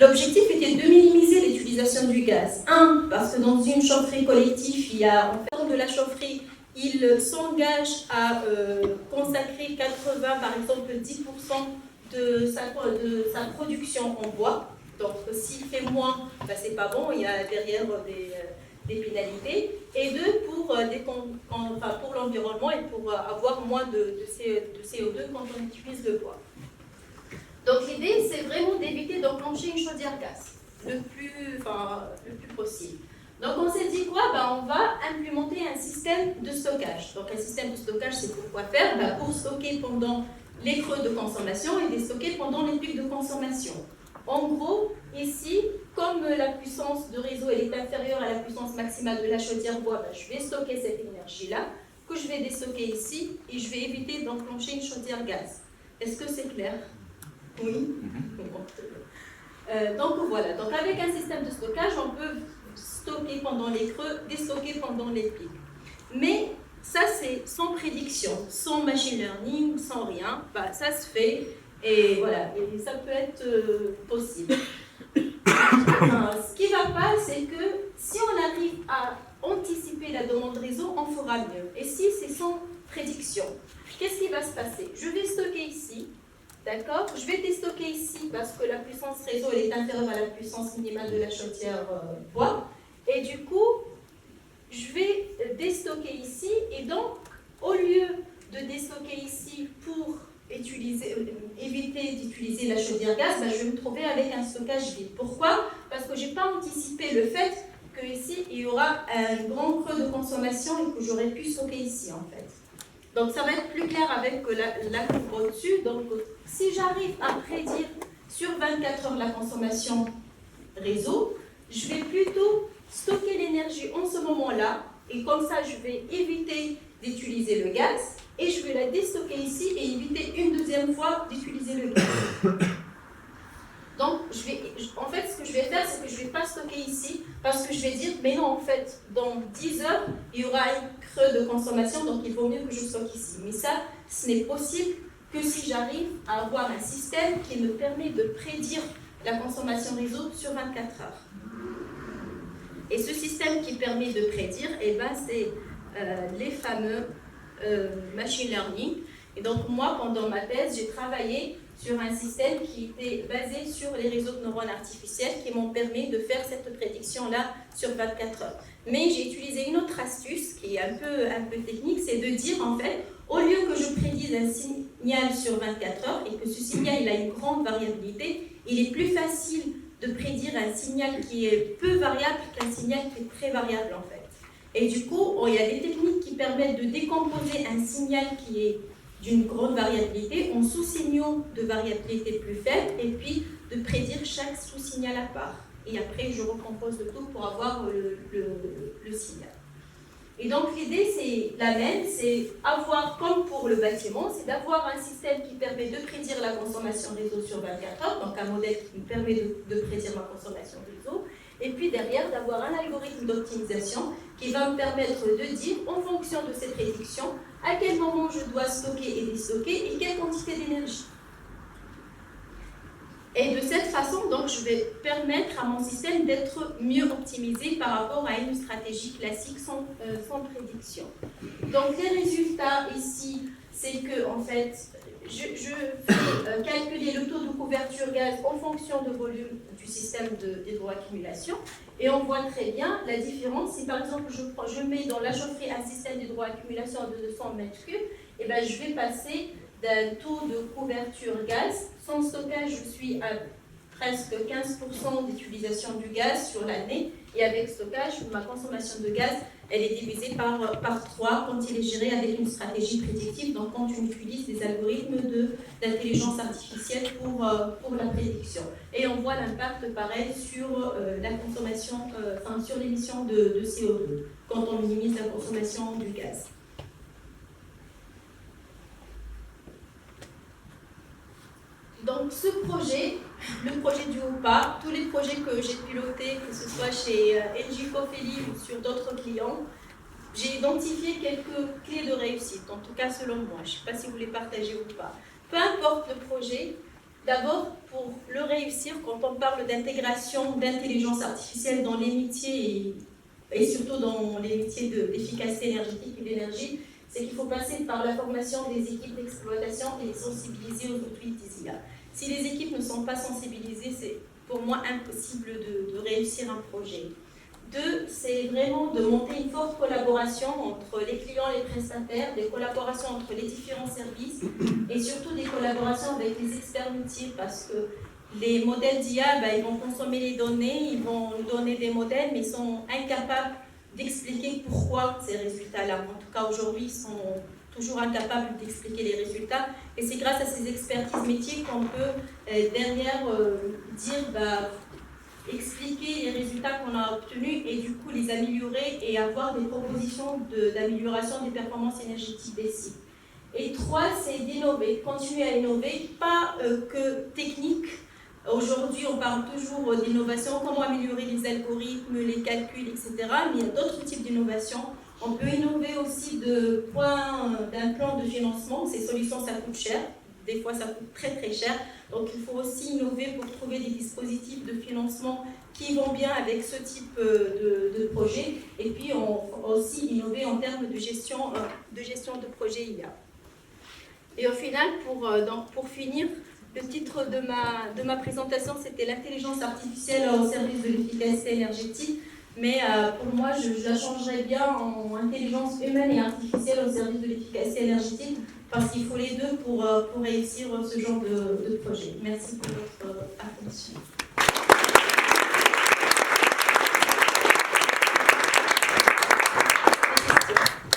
L'objectif était de minimiser l'utilisation du gaz. Parce que dans une chaufferie collective, il y a en fait de la chaufferie, il s'engage à consacrer 80, par exemple 10% de sa production en bois. Donc s'il fait moins, c'est pas bon, il y a derrière des pénalités, et 2 pour l'environnement et pour avoir moins de CO2 quand on utilise le bois. Donc l'idée c'est vraiment d'éviter d'enclencher une chaudière gaz le plus possible. Donc on s'est dit quoi? On va implémenter un système de stockage. Donc un système de stockage c'est pour quoi faire? Pour stocker pendant les creux de consommation et déstocker pendant les pics de consommation. En gros, ici, comme la puissance de réseau elle est inférieure à la puissance maximale de la chaudière bois, ben, je vais stocker cette énergie-là, que je vais déstocker ici, et je vais éviter d'enclencher une chaudière gaz. Est-ce que c'est clair? Oui. Donc voilà, donc avec un système de stockage, on peut stocker pendant les creux, déstocker pendant les pics. Mais ça, c'est sans prédiction, sans machine learning, sans rien. Bah, ça se fait et voilà, et ça peut être possible. Ce qui ne va pas, c'est que si on arrive à anticiper la demande réseau, on fera mieux. Et si c'est sans prédiction, qu'est-ce qui va se passer? Je vais stocker ici, d'accord? Je vais déstocker ici parce que la puissance réseau elle est inférieure à la puissance minimale de la chaudière bois. Et du coup, je vais déstocker ici. Et donc, au lieu de déstocker ici pour éviter d'utiliser la chaudière gaz, ben, je vais me trouver avec un stockage vide. Pourquoi? Parce que je n'ai pas anticipé le fait qu'ici, il y aura un grand creux de consommation et que j'aurais pu stocker ici, en fait. Donc, ça va être plus clair avec la courbe au-dessus. Donc, si j'arrive à prédire sur 24 heures la consommation réseau, je vais plutôt stocker l'énergie en ce moment-là. Et comme ça, je vais éviter d'utiliser le gaz. Et je vais la déstocker ici et éviter une deuxième fois d'utiliser le gaz. Donc, en fait, ce que je vais faire, c'est que je ne vais pas stocker ici parce que je vais dire, mais non, en fait, dans 10 heures, il y aura un creux de consommation, donc il vaut mieux que je stocke ici. Mais ça, ce n'est possible que si j'arrive à avoir un système qui me permet de prédire la consommation réseau sur 24 heures. Et ce système qui permet de prédire, eh ben, c'est les fameux machine learning. Et donc moi, pendant ma thèse, j'ai travaillé sur un système qui était basé sur les réseaux de neurones artificiels qui m'ont permis de faire cette prédiction-là sur 24 heures. Mais j'ai utilisé une autre astuce qui est un peu technique, c'est de dire en fait, au lieu que je prédise un signal sur 24 heures et que ce signal il a une grande variabilité, il est plus facile de prédire un signal qui est peu variable qu'un signal qui est très variable en fait. Et du coup, il y a des techniques qui permettent de décomposer un signal qui est d'une grande variabilité en sous-signaux de variabilité plus faible et puis de prédire chaque sous-signal à part. Et après, je recompose le tout pour avoir le signal. Et donc, l'idée, c'est la même, c'est avoir, comme pour le bâtiment, c'est d'avoir un système qui permet de prédire la consommation réseau sur 24 heures, donc un modèle qui nous permet de prédire ma consommation réseau, et puis derrière, d'avoir un algorithme d'optimisation qui va me permettre de dire, en fonction de ces prédictions, à quel moment je dois stocker et déstocker et quelle quantité d'énergie. Et de cette façon, donc, je vais permettre à mon système d'être mieux optimisé par rapport à une stratégie classique sans prédiction. Donc, les résultats ici, c'est que, en fait, je fais calculer le taux de couverture gaz en fonction du volume du système d'hydroaccumulation. Et on voit très bien la différence. Si par exemple, je mets dans la chaufferie un système d'hydroaccumulation de 200 m3, et ben, je vais passer d'un taux de couverture gaz. Sans stockage, je suis à presque 15% d'utilisation du gaz sur l'année. Et avec stockage, ma consommation de gaz, elle est divisée par 3 quand il est géré avec une stratégie prédictive, donc quand on utilise des algorithmes d'intelligence artificielle pour la prédiction. Et on voit l'impact pareil sur la consommation, sur l'émission de CO2, quand on minimise la consommation du gaz. Donc ce projet, le projet du OUPA, tous les projets que j'ai pilotés, que ce soit chez NJ Cofeli ou sur d'autres clients, j'ai identifié quelques clés de réussite, en tout cas selon moi. Je ne sais pas si vous les partagez ou pas. Peu importe le projet, d'abord pour le réussir, quand on parle d'intégration d'intelligence artificielle dans les métiers et surtout dans les métiers d'efficacité énergétique et d'énergie, c'est qu'il faut passer par la formation des équipes d'exploitation et les sensibiliser aux outils d'IA. Si les équipes ne sont pas sensibilisées, c'est pour moi impossible de réussir un projet. 2, c'est vraiment de monter une forte collaboration entre les clients et les prestataires, des collaborations entre les différents services et surtout des collaborations avec les experts métiers parce que les modèles d'IA, ils vont consommer les données, ils vont nous donner des modèles, mais ils sont incapables d'expliquer pourquoi ces résultats-là. En tout cas, aujourd'hui, ils sont toujours incapables d'expliquer les résultats. Et c'est grâce à ces expertises métiers qu'on peut derrière expliquer les résultats qu'on a obtenus et du coup les améliorer et avoir des propositions d'amélioration des performances énergétiques des sites. Et 3, c'est d'innover, continuer à innover, pas que technique. Aujourd'hui, on parle toujours d'innovation, comment améliorer les algorithmes, les calculs, etc. Mais il y a d'autres types d'innovation. On peut innover aussi d'un plan de financement. Ces solutions, ça coûte cher. Des fois, ça coûte très très cher. Donc, il faut aussi innover pour trouver des dispositifs de financement qui vont bien avec ce type de projet. Et puis, on va aussi innover en termes de gestion de projet IA. Et au final, pour finir, le titre de ma présentation, c'était l'intelligence artificielle au service de l'efficacité énergétique. Mais pour moi, je la changerais bien en intelligence humaine et artificielle au service de l'efficacité énergétique, parce qu'il faut les deux pour réussir ce genre de projet. Merci pour votre attention.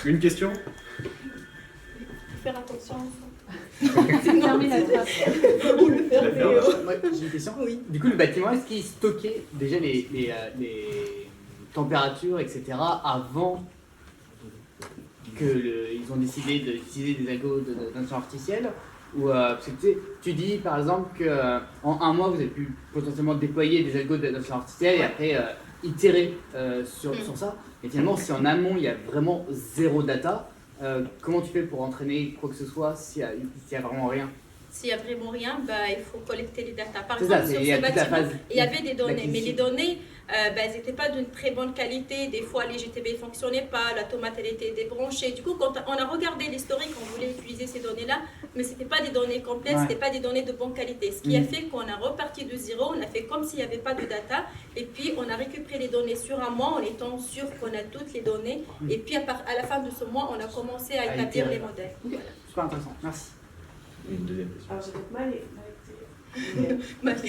Une question? Faire attention. Moi, j'ai une question. Oui. Du coup, le bâtiment, est-ce qu'il stockait déjà les températures, etc., avant qu'ils ont décidé d'utiliser des algos d'intelligence artificielle? Ou parce que tu dis par exemple qu'en un mois, vous avez pu potentiellement déployer des algos d'intelligence artificielle et après itérer sur ça. Et finalement, si en amont, il y a vraiment zéro data, comment tu fais pour entraîner quoi que ce soit s'il n'y a vraiment rien? S'il n'y a vraiment rien, il faut collecter les datas. Par C'est exemple, ça, sur il y a ce toute la bâtiment, phase il y avait des données, mais les d'acquisition. données, elles n'étaient pas d'une très bonne qualité. Des fois, les GTB ne fonctionnaient pas, la tomate, elle était débranchée. Du coup, quand on a regardé l'historique, on voulait utiliser ces données-là, mais ce n'était pas des données complètes, ce n'était pas des données de bonne qualité. Ce qui a fait qu'on a reparti de zéro, on a fait comme s'il n'y avait pas de data, et puis on a récupéré les données sur un mois en étant sûr qu'on a toutes les données. Et puis, à la fin de ce mois, on a commencé à établir les modèles. Ok, super intéressant, merci. Une deuxième question. Alors j'ai peut-être mal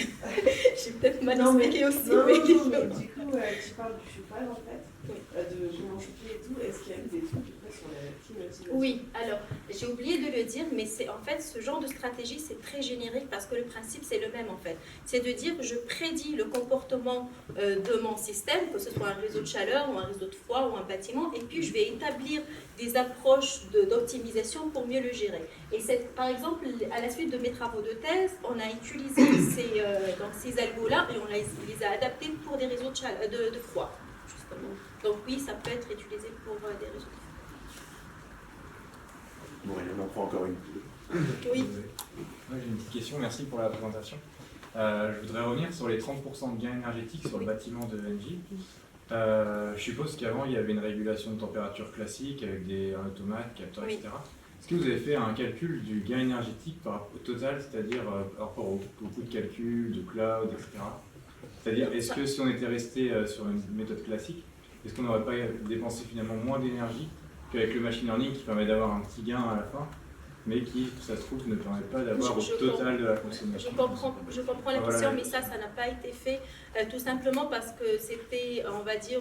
J'ai peut-être mal Non, mais- expliqué aussi. Non, mais- non, mais du coup, tu parles du chauffage en fait, Oui. de comment chauffer et tout. Est-ce qu'il y a eu des trucs après sur la climatisation? Oui, alors j'ai oublié de le dire, mais c'est en fait ce genre de stratégie, c'est très générique parce que le principe c'est le même en fait. C'est de dire je prédis le comportement de mon système, que ce soit un réseau de chaleur ou un réseau de froid ou un bâtiment, et puis je vais établir des approches d'optimisation pour mieux le gérer. Et c'est par exemple à la suite de mes travaux de thèse, on a utilisé ces algos-là et on les a adaptés pour des réseaux de froid, justement. Donc oui, ça peut être utilisé pour des réseaux de froid. Bon, il en prend encore une. Oui. Moi j'ai une petite question, merci pour la présentation. Je voudrais revenir sur les 30% de gains énergétiques sur le bâtiment de ENGIE. Je suppose qu'avant il y avait une régulation de température classique avec un automate, capteur, Oui. etc. Est-ce que vous avez fait un calcul du gain énergétique par rapport au total, c'est-à-dire par rapport au coût de calcul, de cloud, etc. C'est-à-dire, est-ce que si on était resté sur une méthode classique, est-ce qu'on n'aurait pas dépensé finalement moins d'énergie qu'avec le machine learning qui permet d'avoir un petit gain à la fin, mais qui, ça se trouve, ne permet pas d'avoir au total de la consommation? Je comprends la Voilà. question, mais ça n'a pas été fait tout simplement parce que c'était, on va dire,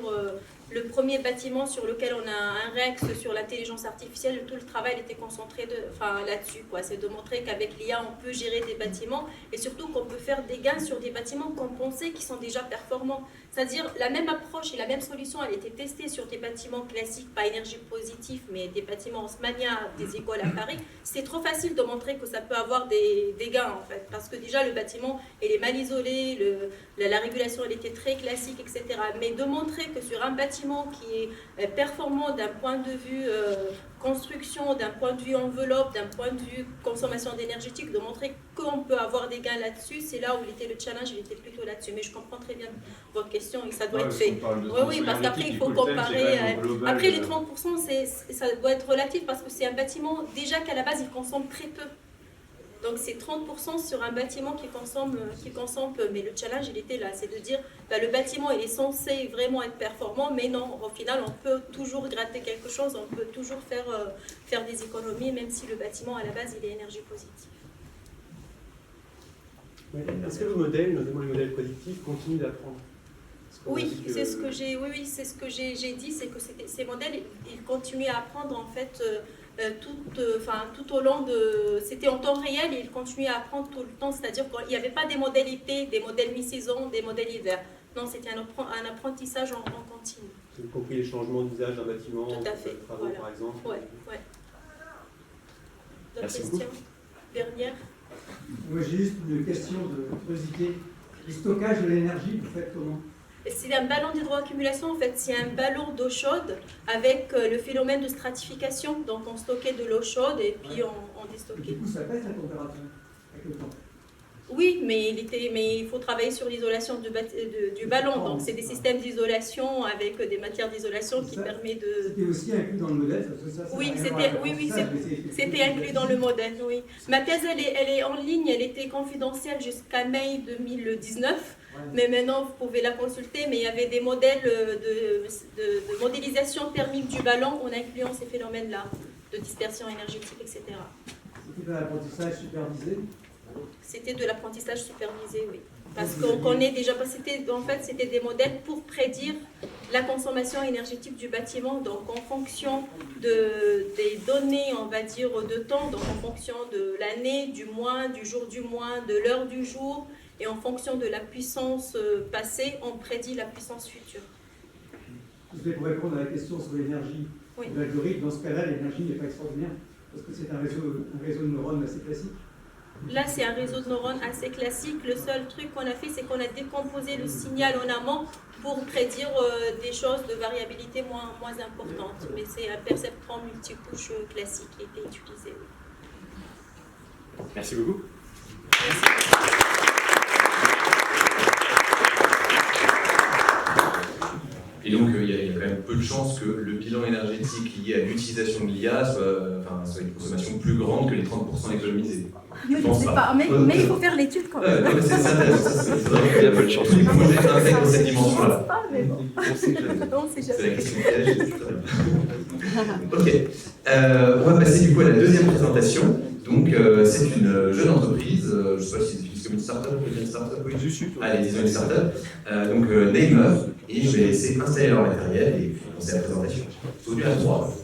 le premier bâtiment sur lequel on a un REX sur l'intelligence artificielle. Tout le travail était concentré là-dessus. C'est de montrer qu'avec l'IA, on peut gérer des bâtiments et surtout qu'on peut faire des gains sur des bâtiments qu'on pensait qui sont déjà performants. C'est-à-dire, la même approche et la même solution, elle était testée sur des bâtiments classiques, pas énergie positive, mais des bâtiments Haussmannia, des écoles à Paris. C'est trop facile de montrer que ça peut avoir des gains, en fait, parce que déjà, le bâtiment, il est mal isolé, la régulation, elle était très classique, etc. Mais de montrer que sur un bâtiment qui est performant d'un point de vue construction, d'un point de vue enveloppe, d'un point de vue consommation d'énergétique, de montrer qu'on peut avoir des gains là-dessus, c'est là où il était le challenge, il était plutôt là-dessus. Mais je comprends très bien votre question et ça doit être fait. Oui, parce qu'après, il faut comparer. Après, les 30%, ça doit être relatif parce que c'est un bâtiment, déjà qu'à la base, il consomme très peu. Donc c'est 30% sur un bâtiment qui consomme peu. Mais le challenge, il était là. C'est de dire, le bâtiment, il est censé vraiment être performant, mais non, au final, on peut toujours gratter quelque chose, on peut toujours faire des économies, même si le bâtiment, à la base, il est énergie positive. Est-ce que vos modèles, notamment les modèles prédictifs, continuent d'apprendre? Oui, c'est ce que j'ai dit, c'est que ces modèles, ils continuent à apprendre en fait tout au long de... C'était en temps réel et il continuait à apprendre tout le temps, c'est-à-dire qu'il n'y avait pas des modalités, des modèles mi-saison, des modèles hiver. Non, c'était un apprentissage en continu. Y compris les changements d'usage d'un bâtiment, Tout à fait, travaux voilà. par exemple. Ouais. D'autres Merci questions? beaucoup. Dernière? Moi, j'ai juste une question de curiosité. Le stockage de l'énergie, vous faites comment? C'est un ballon d'hydroaccumulation, en fait, c'est un ballon d'eau chaude avec le phénomène de stratification. Donc on stockait de l'eau chaude et puis on déstockait. Du coup, ça baisse la température avec le temps. Oui, mais il faut travailler sur l'isolation du ballon. Donc c'est des systèmes d'isolation avec des matières d'isolation qui permettent de... C'était aussi inclus dans le modèle, parce que ça Oui, c'était c'était inclus dans le modèle, oui. Ma thèse, elle est en ligne, elle était confidentielle jusqu'à mai 2019. Mais maintenant, vous pouvez la consulter, mais il y avait des modèles de modélisation thermique du ballon en incluant ces phénomènes-là, de dispersion énergétique, etc. C'était de l'apprentissage supervisé? C'était de l'apprentissage supervisé, oui. Parce qu'on connaît déjà, c'était des modèles pour prédire la consommation énergétique du bâtiment. Donc en fonction des données, on va dire, de temps, donc en fonction de l'année, du mois, du jour du mois, de l'heure du jour, et en fonction de la puissance passée, on prédit la puissance future. Pour répondre à la question sur l'énergie, oui. L'algorithme, dans ce cas-là, l'énergie n'est pas extraordinaire, parce que c'est un réseau de neurones assez classique. Là, c'est un réseau de neurones assez classique. Le seul truc qu'on a fait, c'est qu'on a décomposé le signal en amont pour prédire des choses de variabilité moins importantes. Mais c'est un perceptron multicouche classique qui a été utilisé. Oui. Merci beaucoup. Et donc, il y a quand même peu de chances que le bilan énergétique lié à l'utilisation de l'IA soit une consommation plus grande que les 30% économisés. Je sais pas, mais il faut faire l'étude quand même. C'est intéressant, il y a peu de chances. Du coup, j'ai intègre cette dimension-là. On sait jamais. C'est la question piège. Ok. On va passer du coup à la deuxième présentation. Donc, c'est une jeune entreprise, je ne sais pas si c'est comme une start-up ou une start-up. Oui, allez, disons une start-up. Donc, Namer, et je vais laisser installer leur matériel et puis lancer la présentation. Aujourd'hui à 3.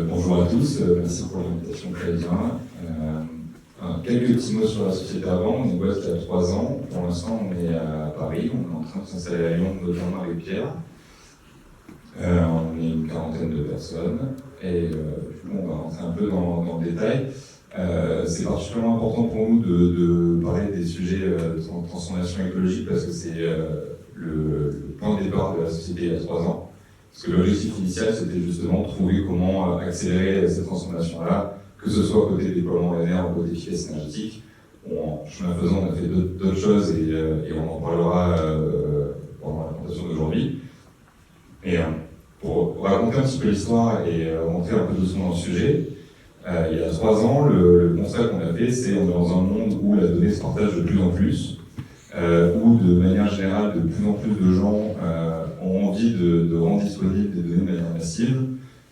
Bonjour à tous, merci pour l'invitation Claudien. Quelques petits mots sur la société avant. On est une boîte qui a 3 ans. Pour l'instant, on est à Paris. On est en train de s'installer à Lyon, notamment avec Pierre. On est une quarantaine de personnes. Et du coup, on va rentrer un peu dans le détail. C'est particulièrement important pour nous de parler des sujets de transformation écologique parce que c'est le point de départ de la société il y a 3 ans. Parce que l'objectif initial, c'était justement de trouver comment accélérer cette transformation-là, que ce soit côté déploiement linéaire ou côté efficacité énergétique. En chemin faisant, on a fait d'autres choses et on en parlera pendant la présentation d'aujourd'hui. Et pour raconter un petit peu l'histoire et rentrer un peu doucement dans le sujet, il y a 3 ans, le constat qu'on a fait, c'est qu'on est dans un monde où la donnée se partage de plus en plus, où de manière générale, de plus en plus de gens ont envie de rendre disponibles des données de manière massive,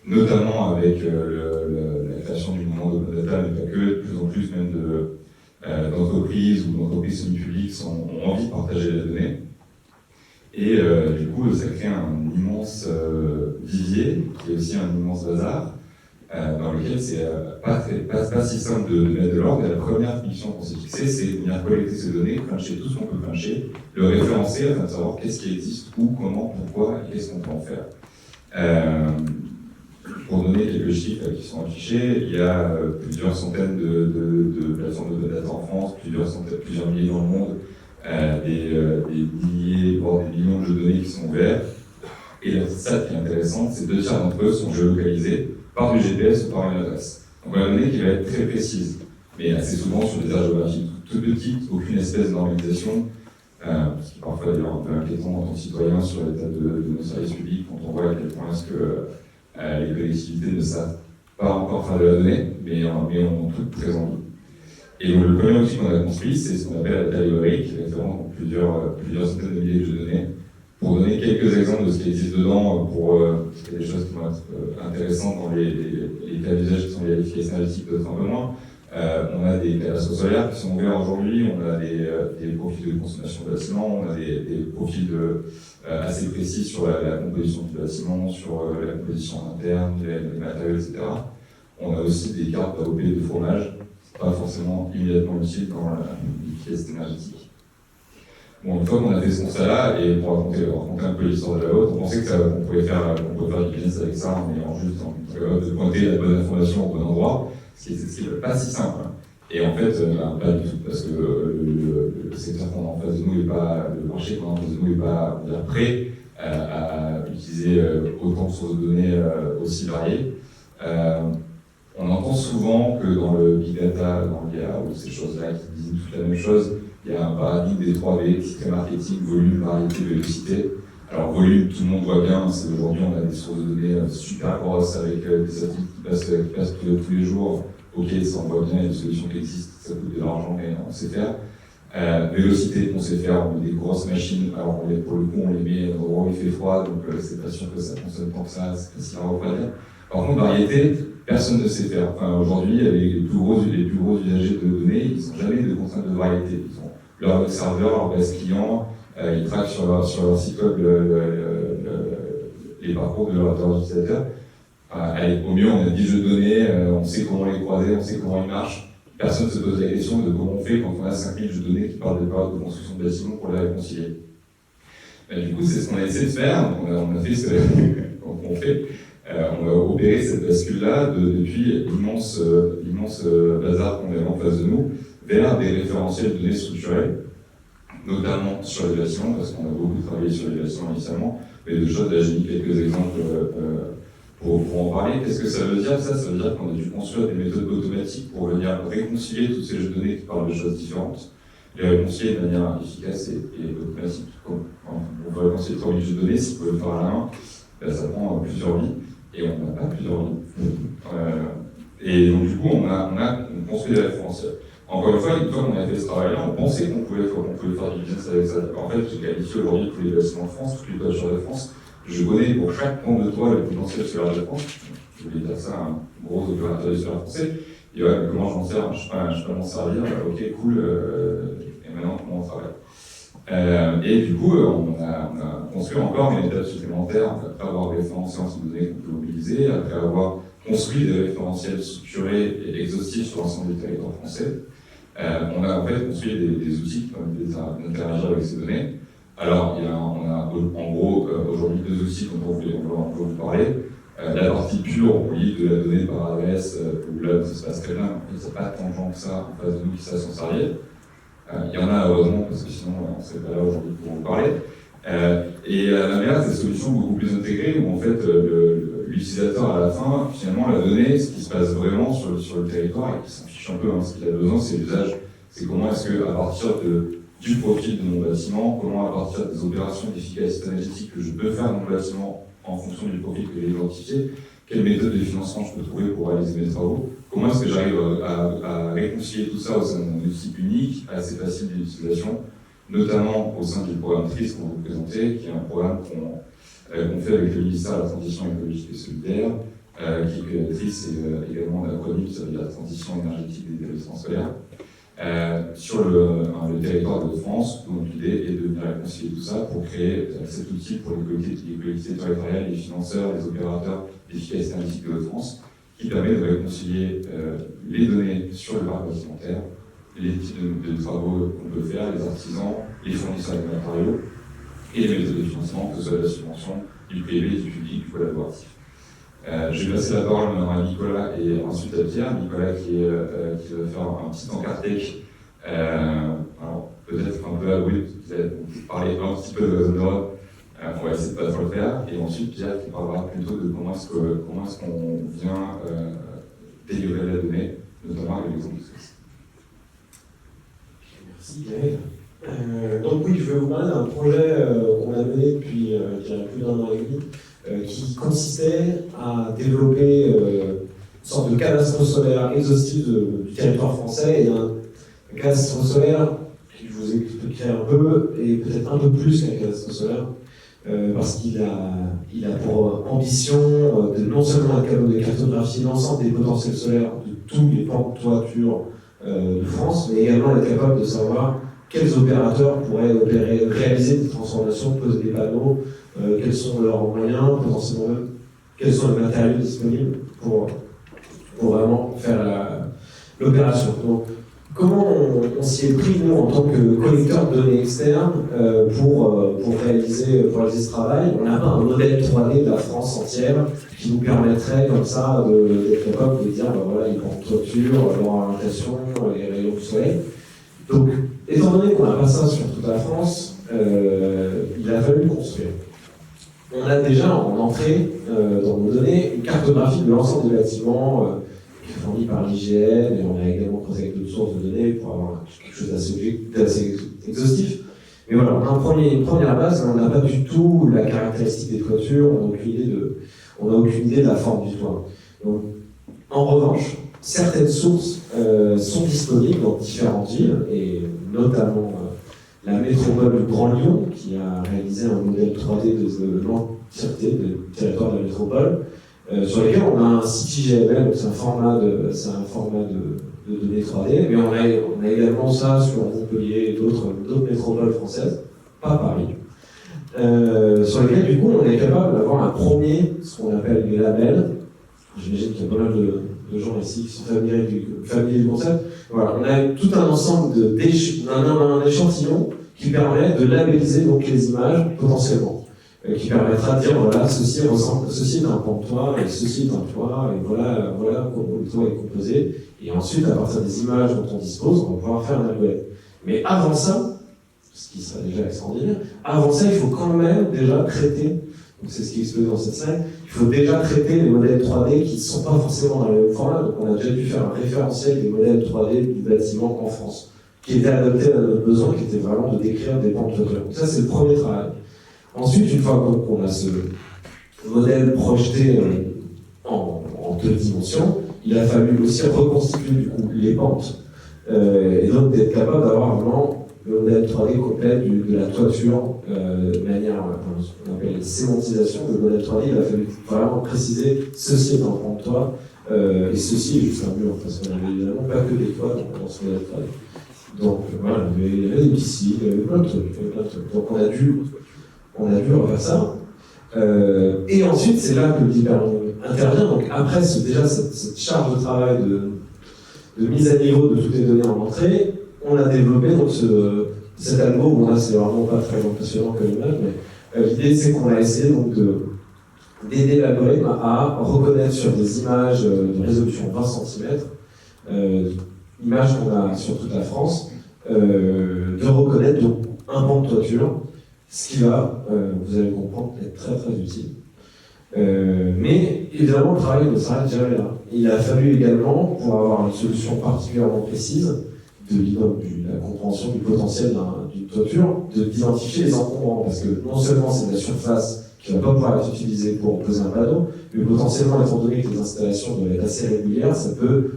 notamment avec la création du mouvement d'open data, mais pas que, de plus en plus même d'entreprises ou d'entreprises semi-publiques ont envie de partager les données. Et du coup, ça crée un immense vivier, qui est aussi un immense bazar, dans lequel c'est pas si simple de mettre de l'ordre. Et la première mission qu'on s'est fixée, c'est de venir collecter ces données, cruncher tout ce qu'on peut cruncher, le référencer afin de savoir qu'est-ce qui existe, où, comment, pourquoi et qu'est-ce qu'on peut en faire. Pour donner quelques chiffres qui sont affichés, il y a plusieurs centaines de plateformes de data en France, plusieurs milliers dans le monde, des milliers, voire des millions de jeux de données qui sont ouverts. Et la stat qui est intéressante, c'est 2 tiers d'entre eux sont géolocalisés par du GPS ou par une adresse. Donc on a une donnée qui va être très précise, mais assez souvent sur des aires géographiques toutes petites, aucune espèce d'organisation, ce qui est parfois d'ailleurs un peu inquiétant en tant que citoyen sur l'état de nos services publics quand on voit à quel point est-ce que Les collectivités ne savent pas encore faire de la donnée, mais ont tout très envie. Et donc le premier outil qu'on a construit, c'est ce qu'on appelle la data library, qui référence plusieurs centaines de milliers de données. Pour donner quelques exemples de ce qui existe dedans, pour des choses qui vont être intéressantes dans les cas d'usage qui sont liés à l'efficacité énergétique, d'autres un peu moins. On a des catastrophes solaires qui sont ouverts aujourd'hui, on a des profils de consommation de bâtiment, on a des profils assez précis sur la composition du bâtiment, sur la composition interne, les matériaux, etc. On a aussi des cartes AOP de fromage, pas forcément immédiatement utile dans l'efficacité énergétique. Bon, une fois qu'on a fait ce constat-là, et pour raconter un peu l'histoire de la haute, on pensait qu'on pouvait faire du business avec ça en ayant juste capable de pointer la bonne information au bon endroit, ce qui n'est pas si simple. Et en fait, pas du tout, parce que le secteur qu'on a en face de nous n'est pas, le marché qu'on a en face de nous n'est pas prêt à utiliser autant de sources de données aussi variées. On entend souvent que dans le big data, dans l'IA ou ces choses-là qui disent toute la même chose, il y a un paradigme des 3V qui est très marketing, volume, variété, vélocité. Alors volume, tout le monde voit bien, c'est aujourd'hui on a des sources de données super grosses avec des satellites qui passent tous les jours. Ok, ça on voit bien, il y a des solutions qui existent, ça coûte de l'argent, mais on sait faire. Vélocité, on sait faire, on met des grosses machines, alors pour le coup on les met au endroit où il fait froid, donc c'est pas sûr que ça consomme tant que ça, c'est facile à refroidir. Par contre, variété, personne ne sait faire. Enfin, aujourd'hui, les plus gros usagers de données, ils n'ont jamais de contraintes de variété. Ils ont leur serveur, leur base client, ils traquent sur leur site web les parcours de leurs utilisateurs. Allez, au mieux, on a 10 jeux de données, on sait comment les croiser, on sait comment ils marchent. Personne ne se pose la question de comment on fait quand on a 5000 jeux de données qui parlent des périodes de construction de bâtiments pour les réconcilier. Du coup, c'est ce qu'on a essayé de faire. On a fait ce qu'on fait. On a opéré cette bascule-là depuis l'immense bazar qu'on avait en face de nous vers des référentiels de données structurées, notamment sur les bâtiments, parce qu'on a beaucoup travaillé sur les bâtiments initialement, mais de choses, là j'ai mis quelques exemples pour en parler. Qu'est-ce que ça veut dire? Ça veut dire qu'on a dû construire des méthodes automatiques pour venir réconcilier tous ces jeux de données qui parlent de choses différentes, les réconcilier de manière efficace et automatique. On peut réconcilier 3000 jeux de données, si vous pouvez le faire à la main, ça prend plusieurs vies. Et on n'a pas plusieurs vies. Et donc du coup, on a construit des référentiels. Encore une fois qu'on a fait ce travail-là, on pensait qu'on pouvait faire du business avec ça. En fait, j'ai qualifié aujourd'hui tous les bâtiments de France, toutes les toitures de France. Je connais pour chaque pan de toit le potentiel solaire de France. Je voulais dire ça à un gros opérateur du solaire français. Et ouais, mais comment j'en sers? Je sais pas m'en servir. Ok, cool. Et maintenant, comment on travaille? Et du coup, on a construit encore une étape supplémentaire après avoir référencé ensemble de données qu'on peut mobiliser, après avoir construit des référentiels structurés et exhaustifs sur l'ensemble du territoire français. On a en fait construit des outils qui permettent d'interagir avec ces données. Alors, on a en gros aujourd'hui 2 outils dont on va vous parler. La partie pure, on lit de la donnée par adresse, où là ça se passe très bien, il n'y a pas tant de gens que ça en face de nous qui savent s'en servir. Il y en a heureusement, parce que sinon on ne serait pas là aujourd'hui pour vous parler. Et à l'inverse, des solutions beaucoup plus intégrées où en fait l'utilisateur à la fin, finalement la donnée, ce qui se passe vraiment sur le territoire et qui s'en fiche un peu, ce qu'il a besoin, c'est l'usage. C'est comment est-ce qu'à partir du profil de mon bâtiment, comment à partir des opérations d'efficacité énergétique que je peux faire dans mon bâtiment en fonction du profil que j'ai identifié, quelle méthode de financement je peux trouver pour réaliser mes travaux, comment est-ce que j'arrive à réconcilier tout ça au sein d'un outil unique, assez facile d'utilisation, notamment au sein du programme TRIS qu'on va vous présenter, qui est un programme qu'on fait avec le ministère de la Transition écologique et solidaire, qui TRIS est également un acronyme qui veut dire la transition énergétique des établissements scolaires, sur le territoire de France, dont l'idée est de venir réconcilier tout ça pour créer cet outil pour les collectivités territoriales, les financeurs, les opérateurs d'efficacité énergétique de France, qui permet de réconcilier les données sur le parc bâtimentaire, les types de travaux qu'on peut faire, les artisans, les fournisseurs de matériaux et les méthodes de financement, que ce soit de la subvention, du privé, du public, du collaboratif. Je vais passer la parole maintenant à Nicolas et ensuite à Pierre. Nicolas qui va faire un petit encart tech, alors peut-être un peu à bruit, vous allez parler un petit peu de la zone d'Europe. On va essayer de pas trop le faire. Et ensuite Pierre qui parlera plutôt de comment est-ce qu'on vient délivrer la donnée, notamment avec l'exemple de Suisse. Merci Gaël. Donc oui, je vais vous parler d'un projet qu'on a mené depuis qui a plus d'1 an et demi, qui consistait à développer une sorte de cadastre solaire exhaustif du territoire français, et un cadastre solaire qui, je vous expliquerai un peu, et peut-être un peu plus qu'un cadastre solaire, parce qu'il a pour ambition de non seulement être capable de cartographier l'ensemble des potentiels solaires de tous les pans de toiture de France, mais également être capable de savoir quels opérateurs pourraient réaliser des transformations, poser des panneaux, quels sont leurs moyens, potentiellement même, quels sont les matériaux disponibles pour vraiment faire l'opération. Donc, comment on s'y est pris, nous, en tant que collecteur de données externes, pour réaliser ce travail? On n'a pas un modèle 3D de la France entière qui nous permettrait, comme ça, d'être capable de dire, voilà, les pans de toiture, leur orientation, les rayons du soleil. Donc, étant donné qu'on n'a pas ça sur toute la France, il a fallu construire. On a déjà en entrée dans nos données une cartographie de l'ensemble des bâtiments qui est fournie par l'IGN, et on a également creusé avec d'autres sources de données pour avoir quelque chose d'assez exhaustif. Mais voilà, on a une première base, mais on n'a pas du tout la caractéristique des toitures, on n'a aucune idée de la forme du toit. Donc, en revanche, certaines sources sont disponibles dans différentes villes, et notamment la métropole du Grand Lyon, qui a réalisé un modèle 3D de l'entièreté du territoire de la métropole, sur lesquels on a un site IGML, donc c'est un format de données 3D, mais on a également ça sur Montpellier et d'autres métropoles françaises, pas Paris, sur lesquels du coup on est capable d'avoir un premier, ce qu'on appelle des labels. J'imagine qu'il y a pas mal de gens ici qui sont familiers du concept. Voilà, on a tout un ensemble un échantillon qui permet de labelliser donc les images potentiellement, qui permettra de dire voilà, ceci est un pan de toit, et ceci est un toit, et voilà comment le toit est composé. Et ensuite, à partir des images dont on dispose, on va pouvoir faire un algorithme. Mais avant ça, ce qui serait déjà extraordinaire, avant ça, il faut quand même déjà traiter. Donc c'est ce qui explique dans cette scène. Il faut déjà traiter les modèles 3D qui ne sont pas forcément dans le même format. Donc on a déjà dû faire un référentiel des modèles 3D du bâtiment en France, qui était adapté à notre besoin, qui était vraiment de décrire des pans de toiture. Donc ça, c'est le premier travail. Ensuite, une fois qu'on a ce modèle projeté en 2 dimensions, il a fallu aussi reconstituer du coup les pentes, et donc d'être capable d'avoir vraiment le modèle 3D complet de la toiture de manière, ce qu'on appelle la sémantisation. Le modèle 3D, il a fallu vraiment préciser ceci est un pan de toit, et ceci est juste un mur, parce qu'on n'avait évidemment pas que des toits dans ce modèle 3D. Donc voilà, il y avait des piscines, il y avait plein de trucs. Donc on a dû refaire ça. Et ensuite, c'est là que le deep learning intervient. Donc après cette charge de travail de mise à niveau de toutes les données en entrée, on a développé donc cet algo. Bon là, c'est vraiment pas très impressionnant comme image, mais l'idée c'est qu'on a essayé donc d'aider l'algorithme à reconnaître sur des images de résolution 20 cm, images qu'on a sur toute la France, de reconnaître donc un pan de toiture, ce qui va, vous allez comprendre, être très très utile. Mais évidemment, le travail ne s'arrête jamais là. Il a fallu également, pour avoir une solution particulièrement précise de la compréhension du potentiel d'une toiture, d'identifier les encombrants. Parce que non seulement c'est de la surface qui ne va pas pouvoir être utilisée pour poser un panneau, mais potentiellement, étant donné que les installations doivent être assez régulières, ça peut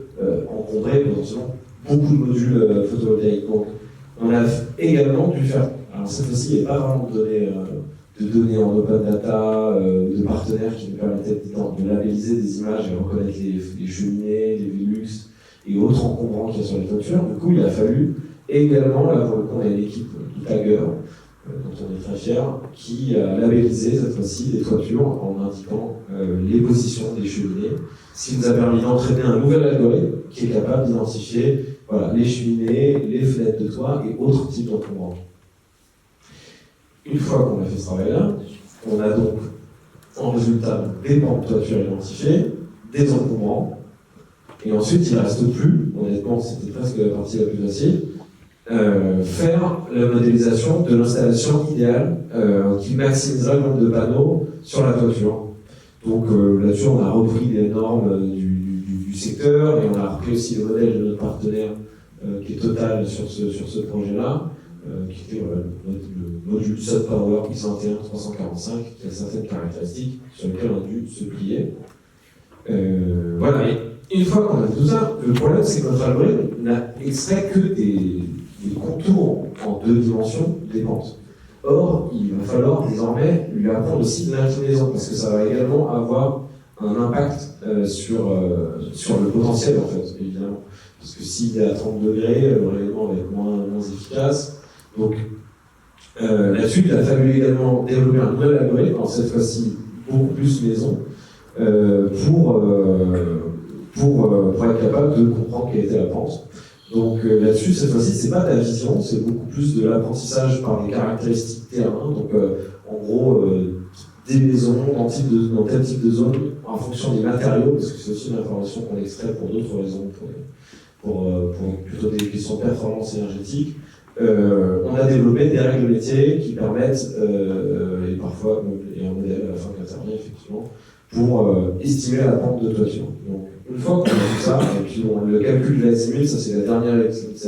encombrer potentiellement beaucoup de modules photovoltaïques. Donc, on a également dû faire. Alors cette fois-ci, il n'y a pas vraiment de données en open data, de partenaires qui nous permettaient de labelliser des images et reconnaître les cheminées, les Velux et autres encombrants qu'il y a sur les toitures. Du coup, il a fallu également, là pour le coup, on a une équipe de taggers, dont on est très fiers, qui a labellisé cette fois-ci les toitures en indiquant les positions des cheminées, ce qui nous a permis d'entraîner un nouvel algorithme qui est capable d'identifier les cheminées, les fenêtres de toit et autres types d'encombrants. Une fois qu'on a fait ce travail-là, on a donc en résultat des pans de toiture identifiés, des encombrants, et ensuite il ne reste plus, honnêtement c'était presque la partie la plus facile, faire la modélisation de l'installation idéale qui maximisera le nombre de panneaux sur la toiture. Donc là-dessus on a repris les normes du secteur, et on a repris aussi le modèle de notre partenaire qui est Total sur ce projet-là. qui était le module SunPower X21-345, qui a certaines caractéristiques sur lesquelles on a dû se plier. Voilà, et une fois qu'on a tout ça, le problème c'est que notre algorithme n'a extrait que des contours en 2 dimensions des pentes. Or, il va falloir désormais lui apprendre aussi de l'inclinaison, parce que ça va également avoir un impact sur le potentiel, en fait, évidemment. Parce que s'il est à 30 degrés, le rayonnement va être moins efficace. Donc, là-dessus, il a fallu également développer un nouvel algorithme, alors cette fois-ci beaucoup plus maison, pour être capable de comprendre quelle était la pente. Donc là-dessus, cette fois-ci, c'est pas de la vision, c'est beaucoup plus de l'apprentissage par des caractéristiques terrain. Donc en gros, des maisons dans tel type de zone, en fonction des matériaux, parce que c'est aussi une information qu'on extrait pour d'autres raisons, pour plutôt des questions de performance énergétique. On a développé des règles de métier qui permettent, et parfois, il y a un modèle à la fin qui intervient effectivement, pour estimer la pente de toiture. Donc, une fois qu'on a tout ça, et puis le calcul de l'azimut, ça c'est la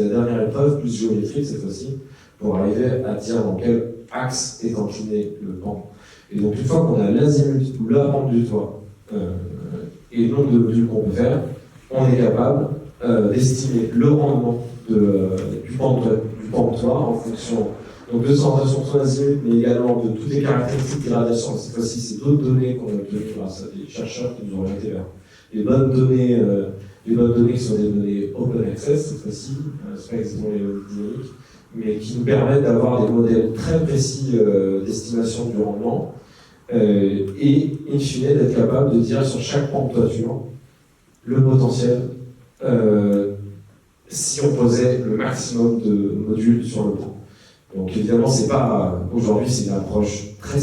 dernière épreuve, plus géométrique cette fois-ci, pour arriver à dire dans quel axe est incliné le pan. Et donc une fois qu'on a l'azimut ou la pente du toit, et le nombre de modules qu'on peut faire, on est capable d'estimer le rendement du pan de toit en fonction donc de son orientation de son azimut, mais également de toutes les caractéristiques des radiations. Cette fois-ci, c'est d'autres données qu'on a obtenues grâce à des chercheurs qui nous ont orientés vers les bonnes données qui sont des données open access, cette fois-ci, c'est pas exactement les dynamiques, mais qui nous permettent d'avoir des modèles très précis d'estimation du rendement, et in fine d'être capable de dire sur chaque pan de toiture le potentiel si on posait le maximum de modules sur le pan. Donc évidemment, c'est pas aujourd'hui, c'est une approche très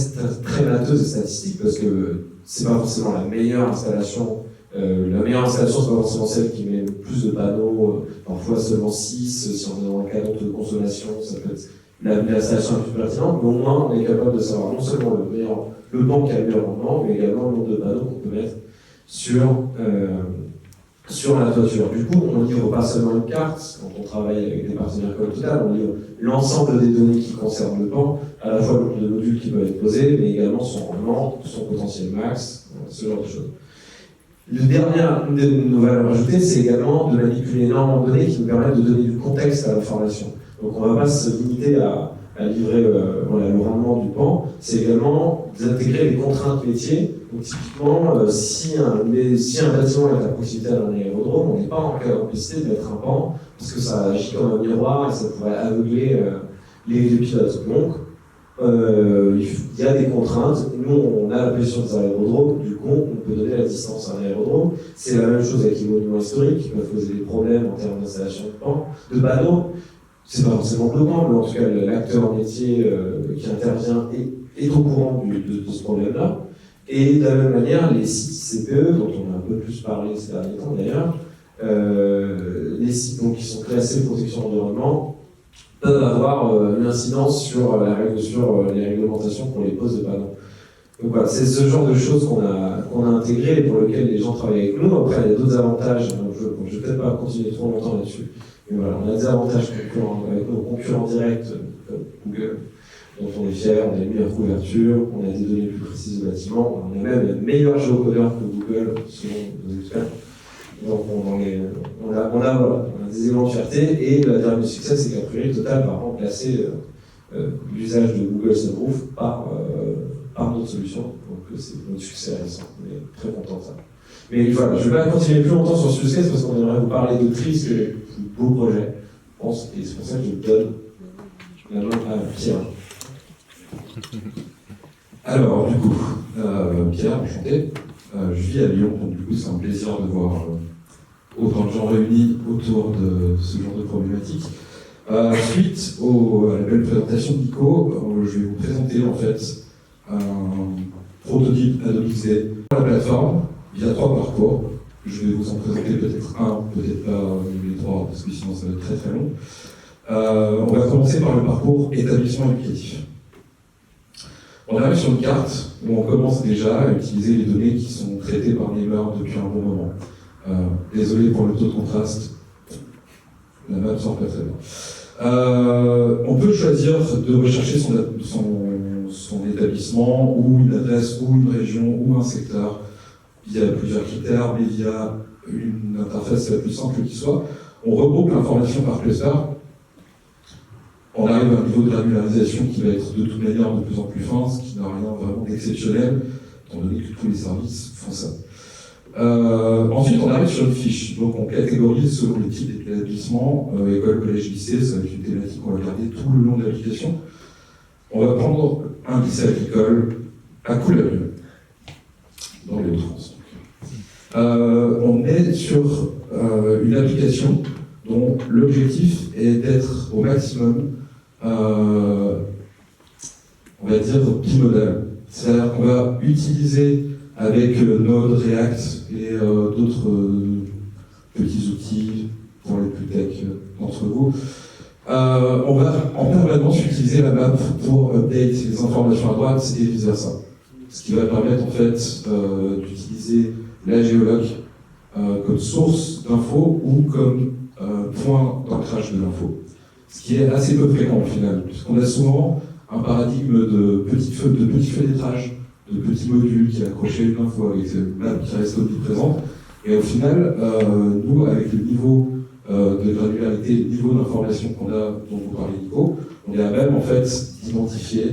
mateuse et statistique parce que c'est pas forcément la meilleure installation. La meilleure installation, c'est pas forcément celle qui met le plus de panneaux, parfois seulement 6, si on est dans le cadre de consommation, ça peut être l'installation la plus pertinente, mais au moins on est capable de savoir non seulement le pan qui a le meilleur rendement, mais également le nombre de panneaux qu'on peut mettre sur la toiture. Du coup, on livre pas seulement une carte, quand on travaille avec des partenaires comme Total, on livre l'ensemble des données qui concernent le pan, à la fois le nombre de modules qui peuvent être posés, mais également son rendement, son potentiel max, ce genre de choses. Le dernier de nos valeurs ajoutées, c'est également de manipuler énormément de données qui nous permettent de donner du contexte à l'information. Donc on ne va pas se limiter à livrer le rendement du pan, c'est également d'intégrer les contraintes métiers. Donc typiquement, si un bâtiment est à proximité d'un aérodrome, on n'est pas en capacité de mettre un pan, parce que ça agit comme un miroir et ça pourrait aveugler les pilotes. Donc il y a des contraintes. Nous, on a la pression des aérodromes, du coup, on peut donner la distance à un aérodrome. C'est la même chose avec les monuments historiques qui peuvent poser des problèmes en termes d'installation de panneaux. C'est pas forcément bloquant, mais en tout cas, l'acteur métier qui intervient est au courant de ce problème-là. Et de la même manière, les sites CPE, dont on a un peu plus parlé ces derniers temps d'ailleurs, les sites donc, qui sont classés protection environnement, peuvent avoir une incidence sur les réglementations pour les poses de panneaux. Donc voilà, c'est ce genre de choses qu'on a intégrées et pour lesquelles les gens travaillent avec nous. Après, il y a d'autres avantages, je ne vais peut-être pas continuer trop longtemps là-dessus, mais voilà, on a des avantages avec nos concurrents directs comme Google, dont on est fier, on a une meilleure couverture, on a des données plus précises du bâtiment, on est même le meilleur géocodeur que Google, selon nos experts. Donc on a des éléments de fierté, et le dernier succès, c'est qu'à priori, Total va remplacer l'usage de Google Sunroof par notre solution. Donc c'est notre succès récent, on est très content de ça. Mais voilà, je ne vais pas continuer plus longtemps sur ce succès, parce qu'on aimerait vous parler de Tri, c'est le plus beau projet, je pense, et c'est pour ça que je donne la main à Pierre. Alors, du coup, Pierre, enchanté. Je vis à Lyon, donc du coup c'est un plaisir de voir autant de gens réunis autour de ce genre de problématique. Suite à la belle présentation de Nico, je vais vous présenter en fait un prototype Adobe XD sur la plateforme via 3 parcours. Je vais vous en présenter peut-être un, peut-être pas les 3, parce que sinon ça va être très très long. On va commencer par le parcours établissement éducatif. On arrive sur une carte où on commence déjà à utiliser les données qui sont traitées par Neymar depuis un bon moment. Désolé pour le taux de contraste, la map sort pas très bien. On peut choisir de rechercher son établissement, ou une adresse, ou une région, ou un secteur, via plusieurs critères, mais via une interface la plus simple qui soit. On regroupe l'information par cluster. On arrive à un niveau de granularisation qui va être de toute manière de plus en plus fin, ce qui n'a rien vraiment d'exceptionnel, étant donné que tous les services font ça. Ensuite, on arrive sur une fiche. Donc, on catégorise selon les types d'établissements, école, collège, lycée, ça va être une thématique qu'on va regarder tout le long de l'application. On va prendre un lycée agricole à Coulommiers, dans les Hauts-de-France. On est sur une application dont l'objectif est d'être au maximum, on va dire, bimodal. C'est-à-dire qu'on va utiliser avec Node, React et d'autres petits outils pour les plus tech d'entre vous. On va en permanence utiliser la map pour update les informations à droite et vice versa. Ce qui va permettre en fait d'utiliser la géologue comme source d'infos ou comme point d'ancrage de l'info. Ce qui est assez peu fréquent au final, puisqu'on a souvent un paradigme de petits fenêtrages, de petits modules qui accrochaient une info avec cette map qui reste omniprésente. Et au final, nous, avec le niveau de granularité, le niveau d'information qu'on a, dont vous parlez Nico, on est à même en fait d'identifier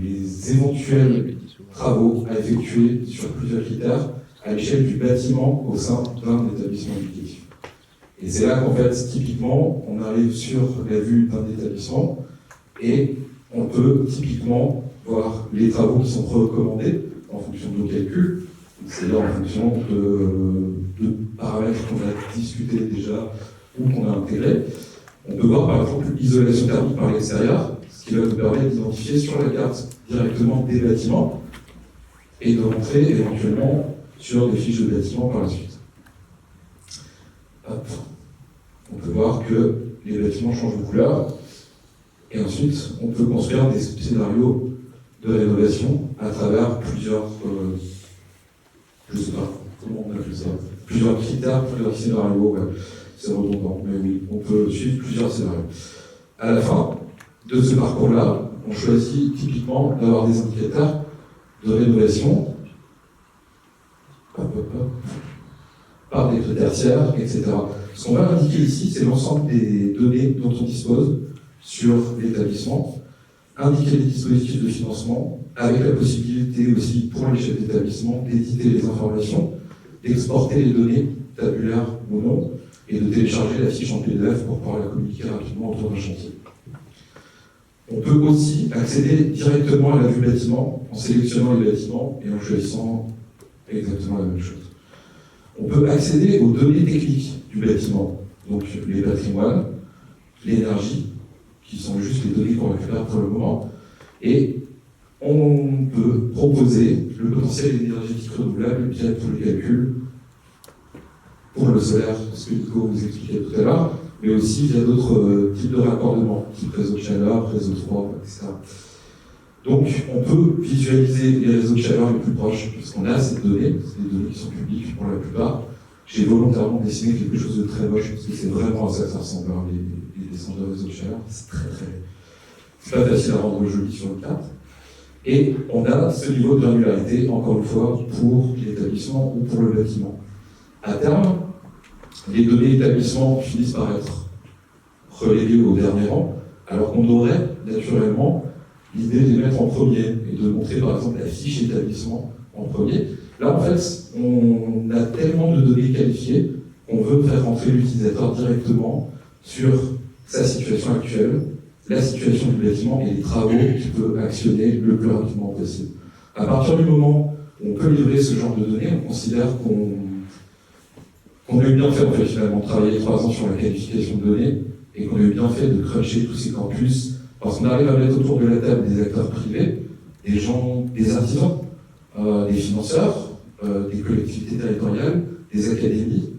les éventuels travaux à effectuer sur plusieurs critères à l'échelle du bâtiment au sein d'un établissement éducatif. Et c'est là qu'en fait, typiquement, on arrive sur la vue d'un établissement et on peut typiquement voir les travaux qui sont recommandés en fonction de nos calculs, c'est-à-dire en fonction de paramètres qu'on a discutés déjà ou qu'on a intégrés. On peut voir par exemple l'isolation thermique par l'extérieur, ce qui va nous permettre d'identifier sur la carte directement des bâtiments et de rentrer éventuellement sur des fiches de bâtiments par la suite. Hop. On peut voir que les bâtiments changent de couleur et ensuite on peut construire des scénarios de rénovation à travers plusieurs, je sais pas comment on appelle ça, plusieurs critères, plusieurs scénarios, ouais, c'est redondant, mais oui, on peut suivre plusieurs scénarios. À la fin de ce parcours-là, on choisit typiquement d'avoir des indicateurs de rénovation par des creux tertiaires, etc. Ce qu'on va indiquer ici, c'est l'ensemble des données dont on dispose sur l'établissement, indiquer les dispositifs de financement, avec la possibilité aussi pour les chefs d'établissement d'éditer les informations, d'exporter les données, tabulaires ou non, et de télécharger la fiche en PDF pour pouvoir la communiquer rapidement autour d'un chantier. On peut aussi accéder directement à la vue bâtiment en sélectionnant les bâtiments et en choisissant exactement la même chose. On peut accéder aux données techniques du bâtiment, donc les patrimoines, l'énergie, qui sont juste les données qu'on récupère pour le moment, et on peut proposer le potentiel énergétique renouvelable via tous les calculs pour le solaire, ce que Nico vous expliquait tout à l'heure, mais aussi via d'autres types de raccordements, type réseau de chaleur, réseau de froid, etc. Donc, on peut visualiser les réseaux de chaleur les plus proches, puisqu'on a ces données, c'est des données qui sont publiques pour la plupart. J'ai volontairement dessiné quelque chose de très moche, parce que c'est vraiment à ça que ça ressemble, hein, les dessins de réseaux de chaleur. C'est pas facile à rendre joli sur une carte. Et on a ce niveau de granularité, encore une fois, pour l'établissement ou pour le bâtiment. À terme, les données établissement finissent par être reléguées au dernier rang, alors qu'on aurait naturellement l'idée de les mettre en premier et de montrer par exemple la fiche établissement en premier. Là en fait, on a tellement de données qualifiées qu'on veut faire rentrer l'utilisateur directement sur sa situation actuelle, la situation du bâtiment et les travaux qu'il peut actionner le plus rapidement possible. À partir du moment où on peut livrer ce genre de données, on considère qu'on a eu bien fait en fait finalement de travailler 3 ans sur la qualification de données et qu'on a eu bien fait de cruncher tous ces campus parce qu'on arrive à mettre autour de la table des acteurs privés, des gens, des artisans, des financeurs, des collectivités territoriales, des académies,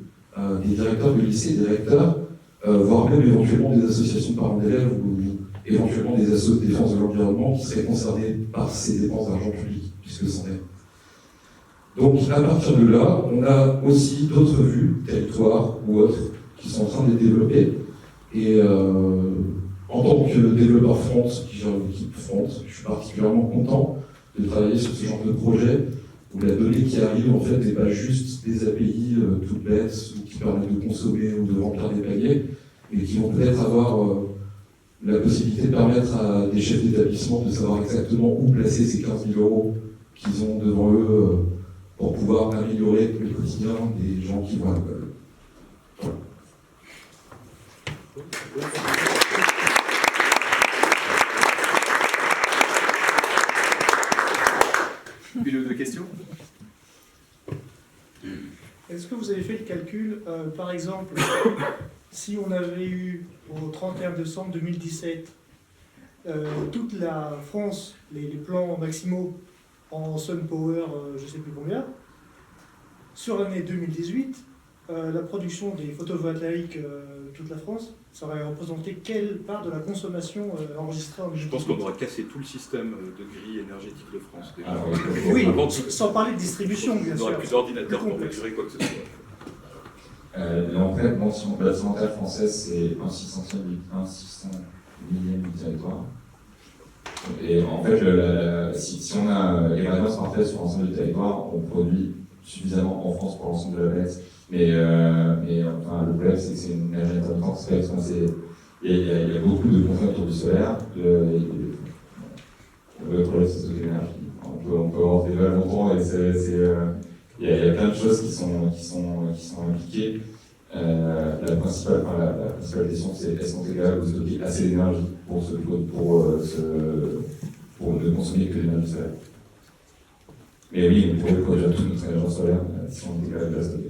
des directeurs de lycée, des recteurs, voire même éventuellement des associations de parents d'élèves ou éventuellement des assos de défense de l'environnement qui seraient concernés par ces dépenses d'argent public, puisque c'en est. Donc à partir de là, on a aussi d'autres vues, territoires ou autres, qui sont en train de les développer, Et en tant que développeur front, qui gère l'équipe front, je suis particulièrement content de travailler sur ce genre de projet où la donnée qui arrive en fait n'est pas juste des API toutes bêtes ou qui permettent de consommer ou de remplir des paniers, mais qui vont peut-être avoir la possibilité de permettre à des chefs d'établissement de savoir exactement où placer ces 15 000 euros qu'ils ont devant eux pour pouvoir améliorer le quotidien des gens qui vont à l'école. Une ou deux questions? Est-ce que vous avez fait le calcul, par exemple, si on avait eu au 31 décembre 2017 toute la France, les plans maximaux en Sun Power, je ne sais plus combien, sur l'année 2018, la production des photovoltaïques toute la France, ça aurait représenté quelle part de la consommation enregistrée en 2018? Je pense qu'on aura cassé tout le système de grille énergétique de France. Déjà. Alors, oui, sans parler de distribution, bien sûr. On n'aurait plus d'ordinateur pour mesurer quoi que ce soit. L'entrée bâtimentale française, c'est 1/600 millième du territoire. Et en fait, si on a les radiances parfaites sur l'ensemble du territoire, on produit suffisamment en France pour l'ensemble de la planète. Mais enfin, le problème, c'est que c'est une énergie intermittente. Il y a beaucoup de contraintes autour du solaire. Le problème, c'est l'énergie. On peut en débattre longtemps et il y a plein de choses qui sont impliquées. La principale question, c'est est-ce qu'on est capable de stocker assez d'énergie pour ne consommer que l'énergie solaire. Mais oui, on pourrait produire toute notre énergie solaire si on était capable de la stocker.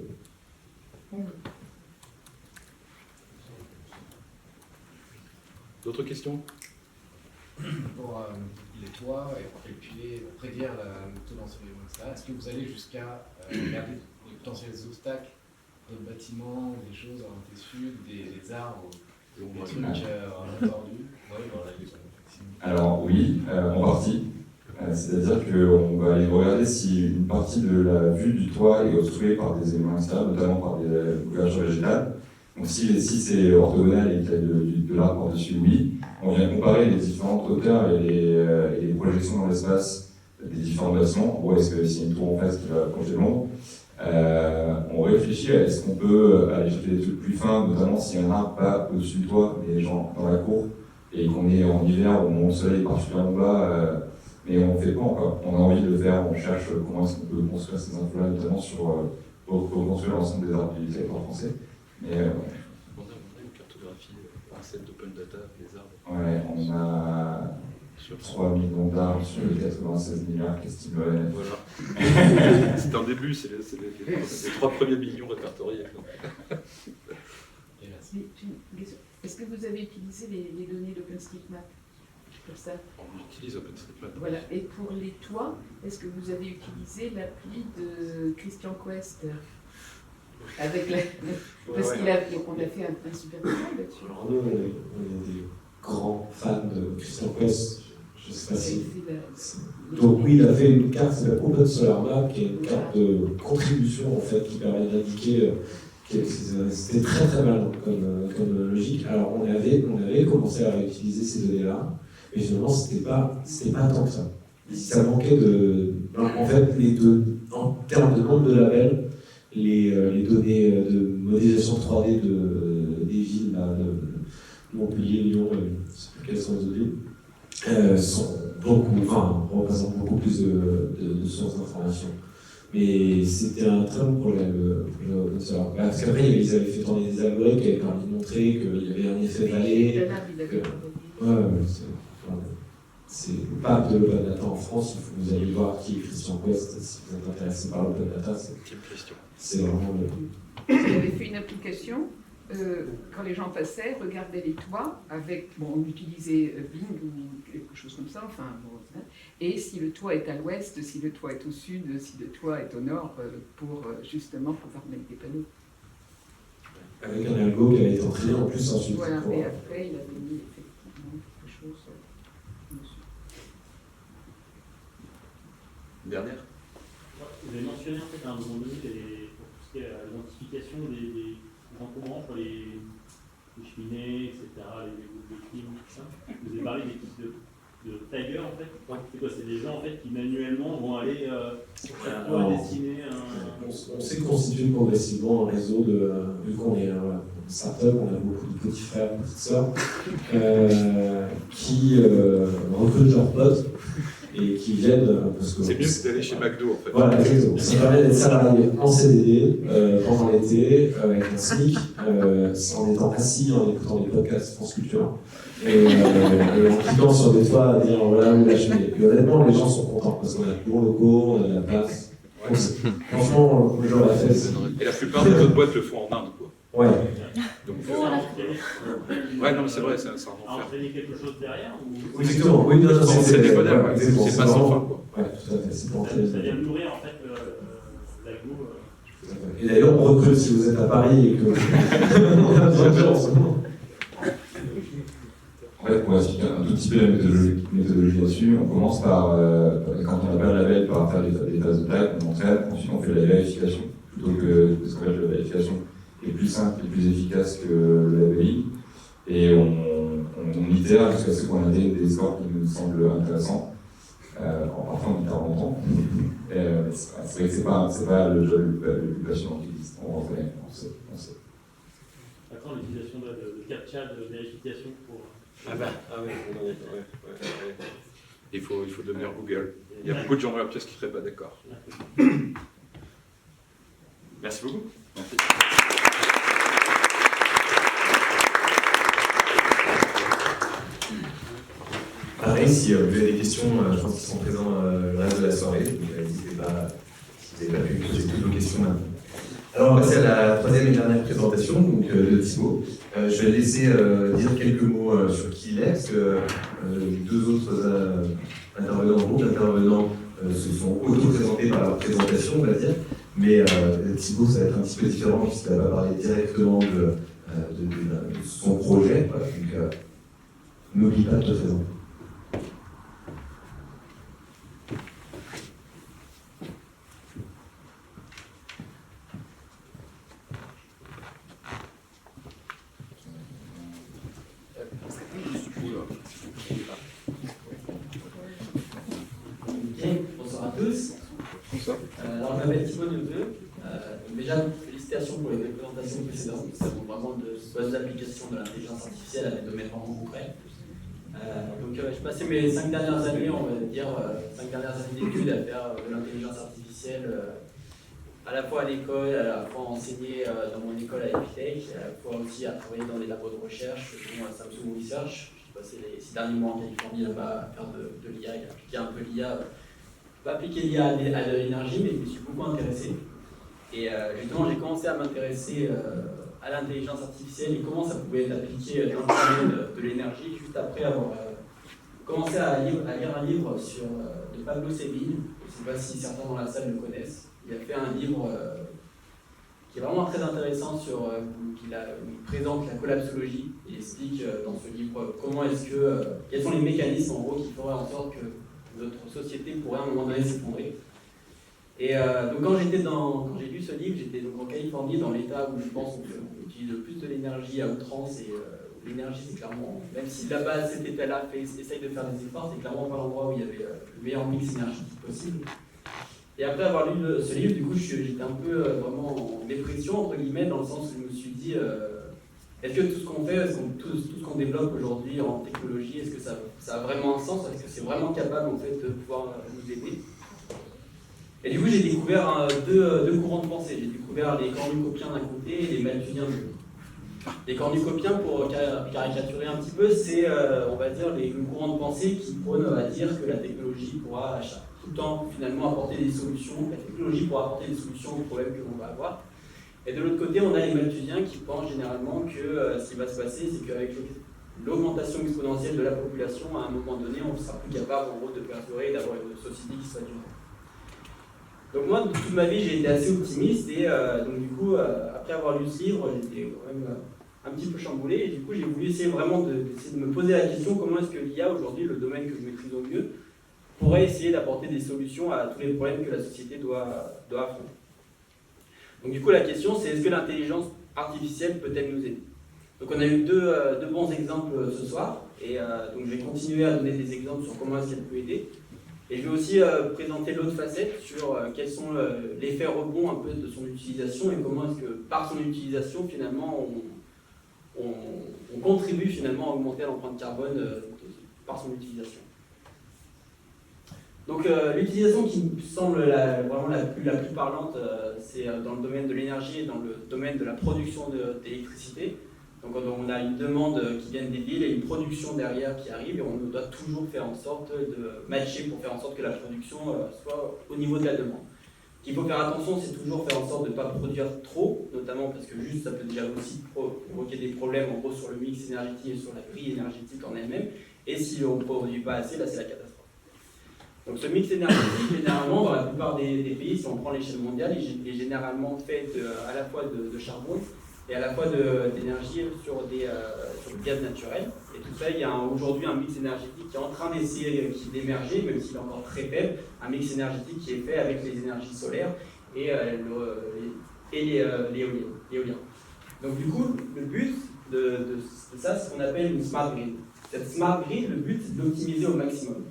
D'autres questions? Pour les toits et pour calculer, pour prédire le taux d'ensoleillement, etc., est-ce que vous allez jusqu'à regarder les potentiels obstacles d'autres bâtiments, des choses orientées sud, des arbres, des trucs tordus? Alors oui, en partie. C'est-à-dire qu'on va aller regarder si une partie de la vue du toit est obstruée par des éléments extérieurs, notamment par des couvertures végétales. Donc si c'est orthogonal et qu'il y a de l'arbre par-dessus, oui. On vient comparer les différentes hauteurs et les projections dans l'espace des différents bâtiments. En gros, est-ce que s'il y a une tour en face qui va projeter de l'ombre, on réfléchit à est-ce qu'on peut aller chercher des trucs plus fins, notamment s'il y a un arbre pas au-dessus du toit, mais genre dans la cour, et qu'on est en hiver où le soleil est particulièrement bas, mais on ne fait pas encore. On a envie de le faire, on cherche comment est-ce qu'on peut construire ces infos-là, notamment pour construire l'ensemble des arbres du territoire français. Mais, on a une cartographie recette d'open data des arbres. Ouais, on a sur 3 millions d'arbres sur les 96 milliards qu'estime l'ONF. Voilà. C'est un début, c'est les 3 premiers millions répertoriés. Est-ce que vous avez utilisé les données d'OpenStreetMap pour ça? On utilise OpenStreetMap. Voilà. Et pour les toits, est-ce que vous avez utilisé l'appli de Christian Quest avec parce qu'on a fait un super travail là-dessus. Alors nous, on est des grands fans de Christian Quest. Je ne sais pas si... Donc oui, il a fait une carte, c'est la Open Solar Map, qui est une carte de contribution en fait, qui permet d'indiquer... C'était très très mal comme logique. Alors on avait commencé à utiliser ces données-là, mais finalement c'était pas tant que ça. Ça manquait de... En fait, en termes de nombre de labels, les données de modélisation 3D des villes, là, de Montpellier, Lyon, je ne sais plus quelles sont les autres villes, représentent beaucoup plus de sources d'informations. Mais c'était un très bon projet, le projet Solar. Parce qu'après, ils avaient fait tourner des algorithmes qui avaient permis de montrer qu'il y avait un effet vallée. C'est pas de l'open data en France, vous allez voir qui est Christian Quest, si vous êtes intéressé par l'open data, c'est vraiment le... Vous avez fait une application, quand les gens passaient, regardaient les toits, on utilisait Bing ou quelque chose comme ça, et si le toit est à l'ouest, si le toit est au sud, si le toit est au nord, pour justement pouvoir mettre des panneaux. Avec un algo qui avait été entraîné en plus ensuite. Voilà, et après il avait mis effectivement quelque chose dessus. Dernière. Vous avez mentionné en fait à un moment donné pour tout ce qui est l'identification des encombrants pour les les cheminées, etc., les groupes de clim, tout ça. Vous avez parlé d'équipes de taggers en fait. C'est quoi? C'est des gens en fait qui manuellement vont aller dessiner un. On s'est constitué progressivement un réseau vu qu'on est une start-up, on a beaucoup de petits frères, petites sœurs, qui recrutent leurs potes et qui viennent parce que. C'est mieux que d'aller chez McDo en fait. Voilà, exactement. Ça permet d'être salarié en CDD pendant l'été avec un SMIC, en étant assis, en écoutant des podcasts France Culture. Et en cliquant sur des toits à dire voilà où la cheminée. Et honnêtement, les gens sont contents parce qu'on a de bons locaux, on a de la place. Franchement, le jour à la fête. Et la plupart des autres boîtes le font en Inde, quoi. Ouais. Donc, ouais, non, mais c'est vrai, c'est un enfer. Entraîner quelque chose derrière ou... Exactement, oui, non, c'est des modèles, ouais. Exactement. C'est pas sans fin, quoi. Ouais, tout à fait. C'est pour ça vient nourrir en fait l'aglo. Et d'ailleurs, on recrute si vous êtes à Paris et que. On a besoin de gens en ce moment. En fait, pour expliquer un tout petit peu la méthodologie là-dessus, on commence par, quand on a pas le label, par faire des phases de tag, on entraîne, ensuite on fait la vérification, plutôt que ce qu'on appelle la vérification est plus simple et plus efficace que le labelling, et on itère jusqu'à ce qu'on ait des scores qui nous semblent intéressants. Parfois on itère longtemps. C'est vrai que c'est pas le jeu le plus passionnant qui existe, on reconnaît, on sait. Attends, l'utilisation de CAPTCHA de vérification pour... Ah oui, ouais. Il faut devenir Google. Il y a beaucoup de gens dans la pièce qui ne seraient pas d'accord. Merci beaucoup. Merci. Pareil, si vous avez des questions, je pense qu'ils sont présents le reste de la soirée, donc n'hésitez pas, si vous n'avez pas pu poser toutes vos questions maintenant. Alors on va passer à la troisième et dernière présentation donc, de Thibaut. Je vais le laisser dire quelques mots sur qui il est, parce que les deux autres intervenants se sont auto-présentés par leur présentation, on va dire. Mais Thibaut, ça va être un petit peu différent, puisqu'il va parler directement de son projet. Voilà, donc n'oublie pas de te présenter. Bonsoir à tous. Alors, je m'appelle Thibaut Neveu. Déjà, félicitations pour les présentations précédentes. Ça vaut vraiment de bonnes applications de l'intelligence artificielle à des domaines vraiment concrets. J'ai passé mes 5 dernières années, on va dire, 5 dernières années d'études à faire de l'intelligence artificielle à la fois à l'école, à la fois enseigner dans mon école à Epitech, à la fois aussi à travailler dans des labos de recherche, dont Samsung Research. J'ai passé les 6 derniers mois en Californie là-bas à faire de l'IA, à appliquer un peu l'IA. Pas appliquer l'IA à de l'énergie, mais je me suis beaucoup intéressé. Et justement, j'ai commencé à m'intéresser à l'intelligence artificielle et comment ça pouvait être appliqué dans le domaine de l'énergie, juste après avoir commencé à lire un livre de Pablo Sebille. Je ne sais pas si certains dans la salle le connaissent. Il a fait un livre qui est vraiment très intéressant il présente la collapsologie et explique dans ce livre quels sont les mécanismes en gros qui feraient en sorte que notre société pourrait à un moment donné s'effondrer. Et donc quand j'ai lu ce livre, j'étais donc en Californie, dans l'état où je pense qu'on utilise le plus de l'énergie à outrance, et l'énergie c'est clairement, même si là-bas cet état-là essaye de faire des efforts, c'est clairement pas l'endroit où il y avait le meilleur mix énergétique possible. Et après avoir lu ce livre, du coup j'étais un peu vraiment en dépression entre guillemets, dans le sens où je me suis dit est-ce que tout ce qu'on fait, tout ce qu'on développe aujourd'hui en technologie, est-ce que ça a vraiment un sens? Est-ce que c'est vraiment capable en fait de pouvoir nous aider? Et du coup, j'ai découvert deux courants de pensée. J'ai découvert les cornucopiens d'un côté et les malthusiens de l'autre. Les cornucopiens, pour caricaturer un petit peu, c'est, on va dire, le courant de pensée qui prône à dire que la technologie pourra tout le temps finalement apporter des solutions, la technologie pourra apporter des solutions aux problèmes que l'on va avoir. Et de l'autre côté, on a les malthusiens qui pensent généralement que ce qui va se passer, c'est qu'avec l'augmentation exponentielle de la population, à un moment donné, on ne sera plus capable en gros de perdurer et d'avoir une société qui soit durable. Donc moi, toute ma vie, j'ai été assez optimiste et donc du coup, après avoir lu ce livre, j'étais quand même un petit peu chamboulé et du coup, j'ai voulu essayer vraiment de me poser la question comment est-ce que l'IA, aujourd'hui, le domaine que je maîtrise au mieux, pourrait essayer d'apporter des solutions à tous les problèmes que la société doit affronter. Donc du coup, la question, c'est est-ce que l'intelligence artificielle peut-elle nous aider? Donc on a eu deux bons exemples ce soir, et donc je vais continuer à donner des exemples sur comment est-ce qu'elle peut aider. Et je vais aussi présenter l'autre facette sur quels sont l'effet rebond un peu de son utilisation et comment est-ce que par son utilisation finalement on contribue finalement à augmenter l'empreinte carbone par son utilisation. Donc l'utilisation qui me semble vraiment la plus parlante, c'est dans le domaine de l'énergie et dans le domaine de la production d'électricité. Donc on a une demande qui vient des villes et une production derrière qui arrive, et on doit toujours faire en sorte de matcher pour faire en sorte que la production soit au niveau de la demande. Ce qu'il faut faire attention, c'est toujours faire en sorte de ne pas produire trop, notamment parce que juste ça peut déjà aussi provoquer des problèmes en gros sur le mix énergétique et sur la grille énergétique en elle-même, et si on ne produit pas assez, là c'est la catastrophe. Donc ce mix énergétique, généralement, dans la plupart des pays, si on prend l'échelle mondiale, il est généralement fait à la fois de charbon et à la fois d'énergie sur le gaz naturel. Et tout ça, il y a aujourd'hui un mix énergétique qui est en train d'essayer d'émerger, même s'il est encore très faible, un mix énergétique qui est fait avec les énergies solaires et l'éolien. Donc du coup, le but de ça, c'est ce qu'on appelle une smart grid. Cette smart grid, le but, c'est de l'optimiser au maximum.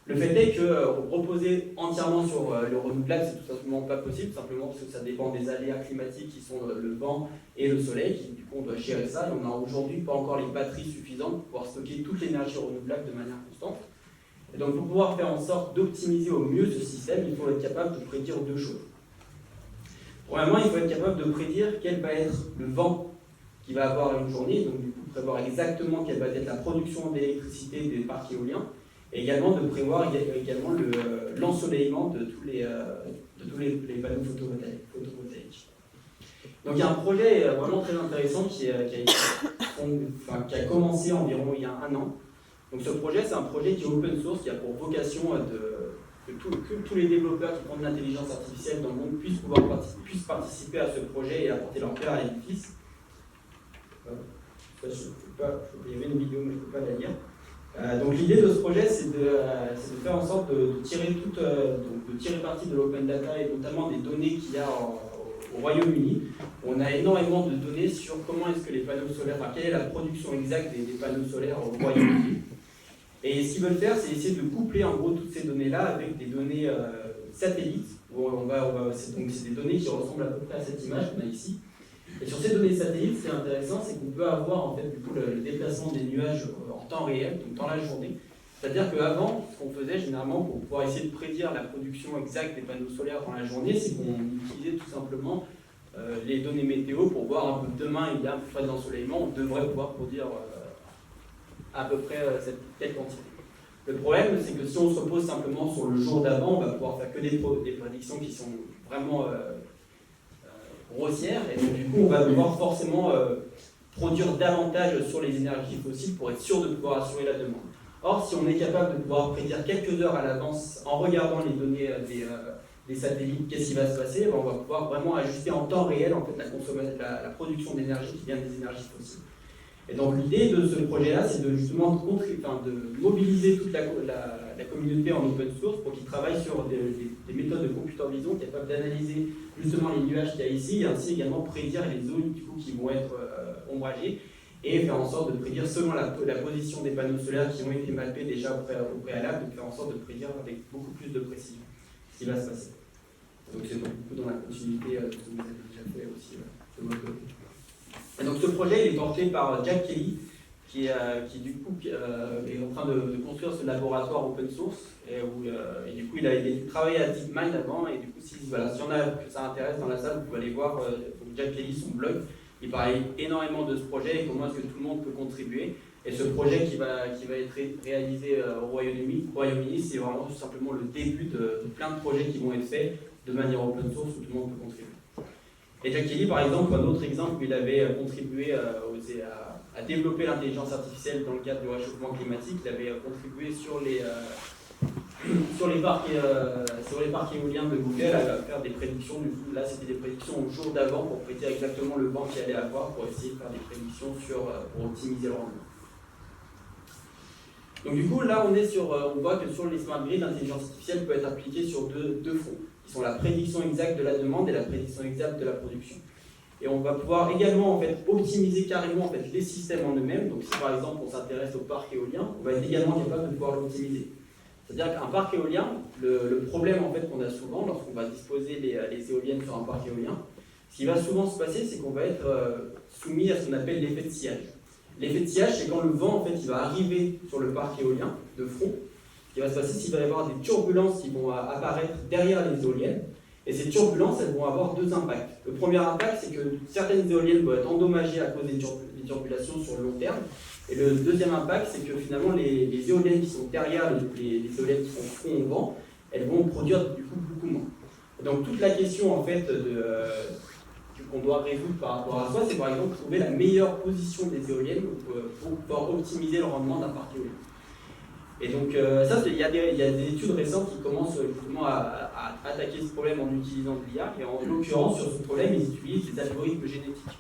Le fait est que reposer entièrement sur le renouvelable, c'est tout simplement pas possible, simplement parce que ça dépend des aléas climatiques qui sont le vent et le soleil, du coup on doit gérer ça, et on n'a aujourd'hui pas encore les batteries suffisantes pour pouvoir stocker toute l'énergie renouvelable de manière constante. Et donc pour pouvoir faire en sorte d'optimiser au mieux ce système, il faut être capable de prédire deux choses. Premièrement, il faut être capable de prédire quel va être le vent qu'il va avoir une journée, donc du coup prévoir exactement quelle va être la production d'électricité des parcs éoliens, et également de prévoir également l'ensoleillement de tous les panneaux photovoltaïques. Donc il y a un projet vraiment très intéressant qui a commencé environ il y a 1 an. Donc ce projet, c'est un projet qui est open source, qui a pour vocation que tous les développeurs qui font de l'intelligence artificielle dans le monde puissent participer à ce projet et apporter leur pierre à l'édifice. Il y avait une vidéo, mais je ne peux pas la lire. Donc l'idée de ce projet, c'est de faire en sorte de tirer parti de l'open data et notamment des données qu'il y a au Royaume-Uni. On a énormément de données sur comment est-ce que les panneaux solaires, quelle est la production exacte des panneaux solaires au Royaume-Uni. Et ce qu'ils veulent faire, c'est essayer de coupler en gros toutes ces données-là avec des données satellites. C'est des données qui ressemblent à peu près à cette image qu'on a ici. Et sur ces données satellites, ce qui est intéressant, c'est qu'on peut avoir en fait, du coup, le déplacement des nuages en temps réel, donc dans la journée. C'est-à-dire qu'avant, ce qu'on faisait généralement pour pouvoir essayer de prédire la production exacte des panneaux solaires dans la journée, c'est qu'on utilisait tout simplement les données météo pour voir un peu demain il y a un peu près d'ensoleillement, on devrait pouvoir produire à peu près telle quantité. Le problème, c'est que si on se repose simplement sur le jour d'avant, on va pouvoir faire que des prédictions qui sont vraiment grossière, et donc du coup on va devoir forcément produire davantage sur les énergies fossiles pour être sûr de pouvoir assurer la demande. Or, si on est capable de pouvoir prédire quelques heures à l'avance en regardant les données des satellites, qu'est-ce qui va se passer, on va pouvoir vraiment ajuster en temps réel en fait, la production d'énergie qui vient des énergies fossiles. Et donc l'idée de ce projet-là, c'est de justement de mobiliser toute la communauté en open source pour qu'ils travaillent sur des méthodes de computer vision capables d'analyser justement les nuages qu'il y a ici, et ainsi également prédire les zones du coup, qui vont être ombragées, et faire en sorte de prédire selon la position des panneaux solaires qui ont été mappés déjà au préalable, de faire en sorte de prédire avec beaucoup plus de précision ce qui va se passer. Donc c'est beaucoup dans la continuité de ce que vous avez déjà fait aussi de votre côté. Et donc ce projet il est porté par Jack Kelly, qui du coup est en train de construire ce laboratoire open source, et du coup il a travaillé à DeepMind avant, et du coup si y en a que ça intéresse dans la salle, vous pouvez aller voir Jack Kelly, son blog. Il parle énormément de ce projet et comment est-ce que tout le monde peut contribuer. Et ce projet qui va être réalisé au Royaume-Uni, c'est vraiment tout simplement le début de plein de projets qui vont être faits de manière open source où tout le monde peut contribuer. Et Jack Kelly, par exemple, un autre exemple où il avait contribué à développer l'intelligence artificielle dans le cadre du réchauffement climatique, il avait contribué sur les parcs éoliens de Google à faire des prédictions. Du coup, là, c'était des prédictions au jour d'avant pour prédire exactement le vent qu'il allait avoir, pour essayer de faire des prédictions pour optimiser le rendement. Donc du coup, là, on voit que sur les smart grids, l'intelligence artificielle peut être appliquée sur deux fronts, qui sont la prédiction exacte de la demande et la prédiction exacte de la production. Et on va pouvoir également en fait, optimiser carrément en fait, les systèmes en eux-mêmes. Donc si par exemple on s'intéresse au parc éolien, on va être également capable de pouvoir l'optimiser. C'est-à-dire qu'un parc éolien, le problème en fait, qu'on a souvent lorsqu'on va disposer les éoliennes sur un parc éolien, ce qui va souvent se passer, c'est qu'on va être soumis à ce qu'on appelle l'effet de sillage. L'effet de sillage, c'est quand le vent en fait, il va arriver sur le parc éolien de front. Ce qui va se passer, c'est qu'il va y avoir des turbulences qui vont apparaître derrière les éoliennes. Et ces turbulences, elles vont avoir deux impacts. Le premier impact, c'est que certaines éoliennes vont être endommagées à cause des turbulations sur le long terme. Et le deuxième impact, c'est que finalement, les éoliennes qui sont derrière les éoliennes qui sont front au vent, elles vont produire du coup beaucoup moins. Et donc toute la question en fait qu'on doit résoudre par rapport à ça, c'est par exemple trouver la meilleure position des éoliennes pour pouvoir optimiser le rendement d'un parc éolien. Et donc ça, il y a des études récentes qui commencent justement à attaquer ce problème en utilisant de l'IA. Et en l'occurrence, sur ce problème, ils utilisent des algorithmes génétiques.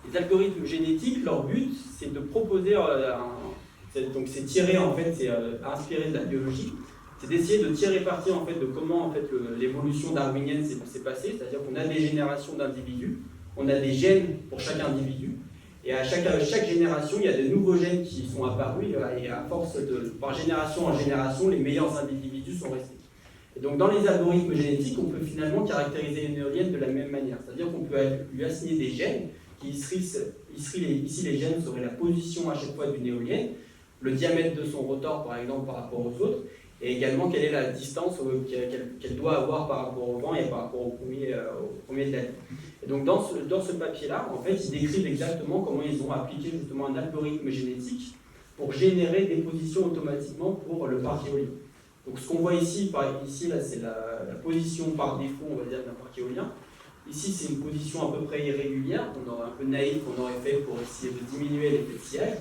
Les algorithmes génétiques, leur but, c'est de proposer, donc c'est tiré en fait, c'est inspiré de la biologie, c'est d'essayer de tirer parti en fait de comment en fait l'évolution darwinienne s'est passée, c'est-à-dire qu'on a des générations d'individus, on a des gènes pour chaque individu, et à chaque génération, il y a de nouveaux gènes qui sont apparus, et à force par génération en génération, les meilleurs individus sont restés. Et donc dans les algorithmes génétiques, on peut finalement caractériser une éolienne de la même manière, c'est-à-dire qu'on peut lui assigner des gènes, qui ici les gènes seraient la position à chaque fois d'une éolienne, le diamètre de son rotor par exemple par rapport aux autres, et également quelle est la distance qu'elle doit avoir par rapport au vent et par rapport au premier de la ligne. Et donc dans ce papier-là, en fait, ils décrivent exactement comment ils ont appliqué justement un algorithme génétique pour générer des positions automatiquement pour le parc éolien. Donc ce qu'on voit ici, là, c'est la position par défaut, on va dire, d'un parc éolien. Ici, c'est une position à peu près irrégulière, qu'on aurait un peu naïf, qu'on aurait fait pour essayer de diminuer l'effet de sillage.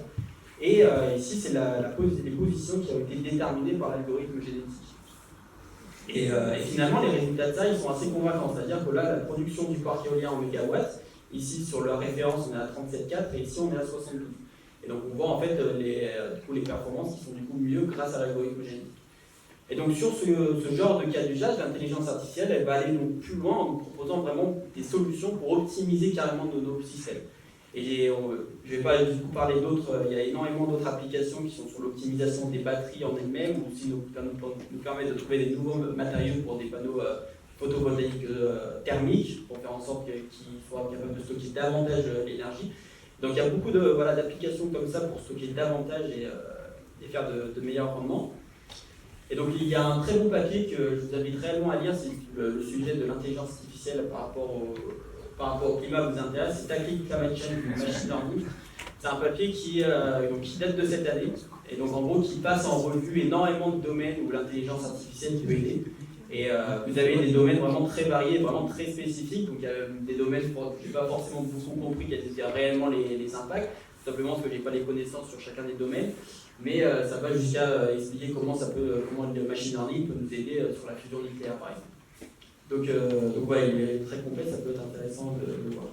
Et ici, c'est les positions qui ont été déterminées par l'algorithme génétique. Et finalement, les résultats de ça, ils sont assez convaincants. C'est-à-dire que là, la production du parc éolien en mégawatts, ici, sur la référence, on est à 37,4 et ici, on est à 72. Et donc, on voit en fait les performances qui sont du coup mieux grâce à l'algorithme génétique. Et donc sur ce genre de cas d'usage, l'intelligence artificielle, elle va aller donc plus loin en nous proposant vraiment des solutions pour optimiser carrément nos systèmes. Et je ne vais pas du coup parler d'autres, il y a énormément d'autres applications qui sont sur l'optimisation des batteries en elles-mêmes, ou aussi nous permettre de trouver des nouveaux matériaux pour des panneaux photovoltaïques thermiques, pour faire en sorte qu'ils soient capables de stocker davantage l'énergie. Donc il y a beaucoup d'applications comme ça pour stocker davantage et faire de meilleurs rendements. Et donc il y a un très bon papier que je vous invite réellement à lire, c'est le sujet de l'intelligence artificielle par rapport au climat vous intéresse, c'est Tackling Climate Change Machine Learning. C'est un papier qui date de cette année, et donc en gros qui passe en revue énormément de domaines où l'intelligence artificielle peut aider. Et vous avez des domaines vraiment très variés, vraiment très spécifiques, donc il y a des domaines que je n'ai pas forcément beaucoup compris quels étaient réellement les impacts, simplement parce que je n'ai pas les connaissances sur chacun des domaines. Mais ça va jusqu'à expliquer comment le machine learning peut nous aider sur la fusion nucléaire par exemple. Donc ouais, il est très complet, ça peut être intéressant de voir.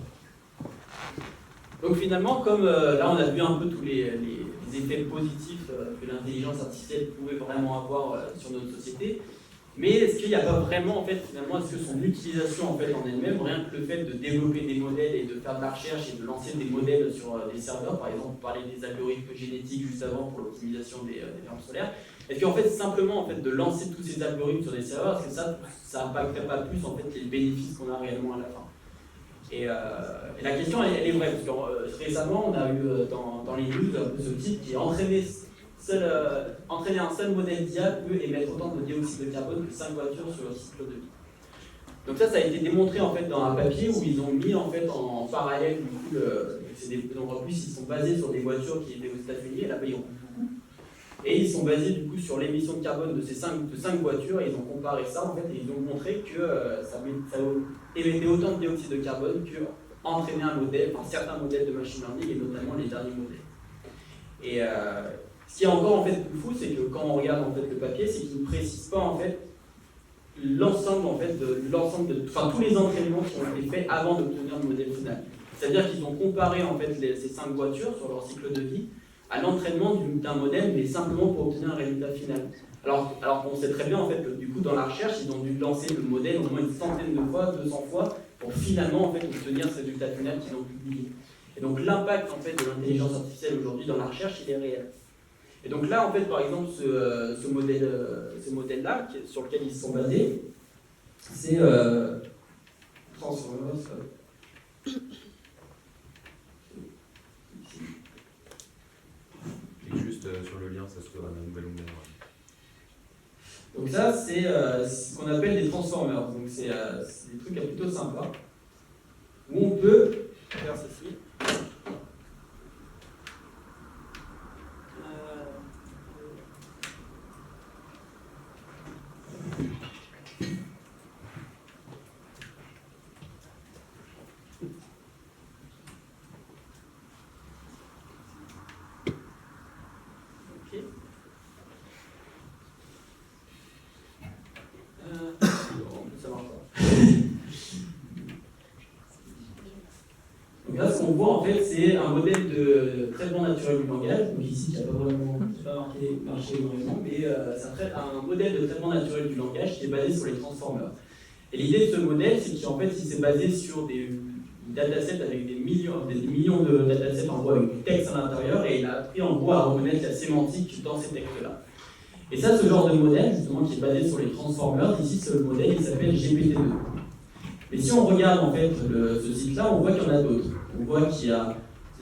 Donc finalement, comme là on a vu un peu tous les effets positifs que l'intelligence artificielle pouvait vraiment avoir sur notre société, mais est-ce qu'il n'y a pas vraiment, en fait, finalement, est-ce que son utilisation en elle-même, rien que le fait de développer des modèles et de faire de la recherche et de lancer des modèles sur des serveurs, par exemple, on parlait des algorithmes génétiques juste avant pour l'optimisation des fermes solaires, est-ce qu'en fait, simplement de lancer tous ces algorithmes sur des serveurs, est-ce que ça n'impacterait pas plus en fait, les bénéfices qu'on a réellement à la fin? Et la question, elle est vraie, parce que récemment, on a eu dans les news un peu ce type qui est entraîner un seul modèle d'IA peut émettre autant de dioxyde de carbone que 5 voitures sur le cycle de vie. Donc ça a été démontré en fait dans un papier où ils ont mis en fait en parallèle du coup en plus ils sont basés sur des voitures qui étaient aux États-Unis et là-bas ils en coûtent beaucoup. Et ils sont basés du coup sur l'émission de carbone de ces 5 voitures et ils ont comparé ça en fait et ils ont montré que ça émettait autant de dioxyde de carbone que entraîner certains modèles de machine learning et notamment les derniers modèles. Et ce qui est encore en fait plus fou, c'est que quand on regarde en fait le papier, c'est qu'il ne précise pas en fait l'ensemble tous les entraînements qui ont été faits avant d'obtenir le modèle final. C'est-à-dire qu'ils ont comparé en fait ces 5 voitures sur leur cycle de vie à l'entraînement d'un modèle, mais simplement pour obtenir un résultat final. Alors qu'on sait très bien en fait que du coup dans la recherche, ils ont dû lancer le modèle au moins une centaine de fois, 200 fois, pour finalement en fait, obtenir ce résultat final qu'ils ont publié. Et donc l'impact en fait, de l'intelligence artificielle aujourd'hui dans la recherche, il est réel. Et donc là, en fait, par exemple, ce modèle-là, sur lequel ils se sont basés, c'est Transformers. Clique juste sur le lien, ça se trouve à la nouvelle onglet. Donc ça, c'est ce qu'on appelle des transformers. Donc c'est des trucs plutôt sympas, où on peut faire ceci. Ça marche pas. Donc là, ce qu'on voit en fait, c'est un modèle de traitement naturel du langage. Donc ici, il n'y a pas vraiment marché vraiment, mais c'est un modèle de traitement naturel du langage qui est basé sur les transformers. Et l'idée de ce modèle, c'est qu'en fait, il s'est basé sur des datasets avec des millions de datasets en gros avec du texte à l'intérieur, et il a appris en gros à reconnaître la sémantique dans ces textes-là. Et ça, ce genre de modèle, justement, qui est basé sur les transformers, ici, ce modèle, il s'appelle GPT-2. Mais si on regarde, en fait, ce site-là, on voit qu'il y en a d'autres. On voit qu'il y a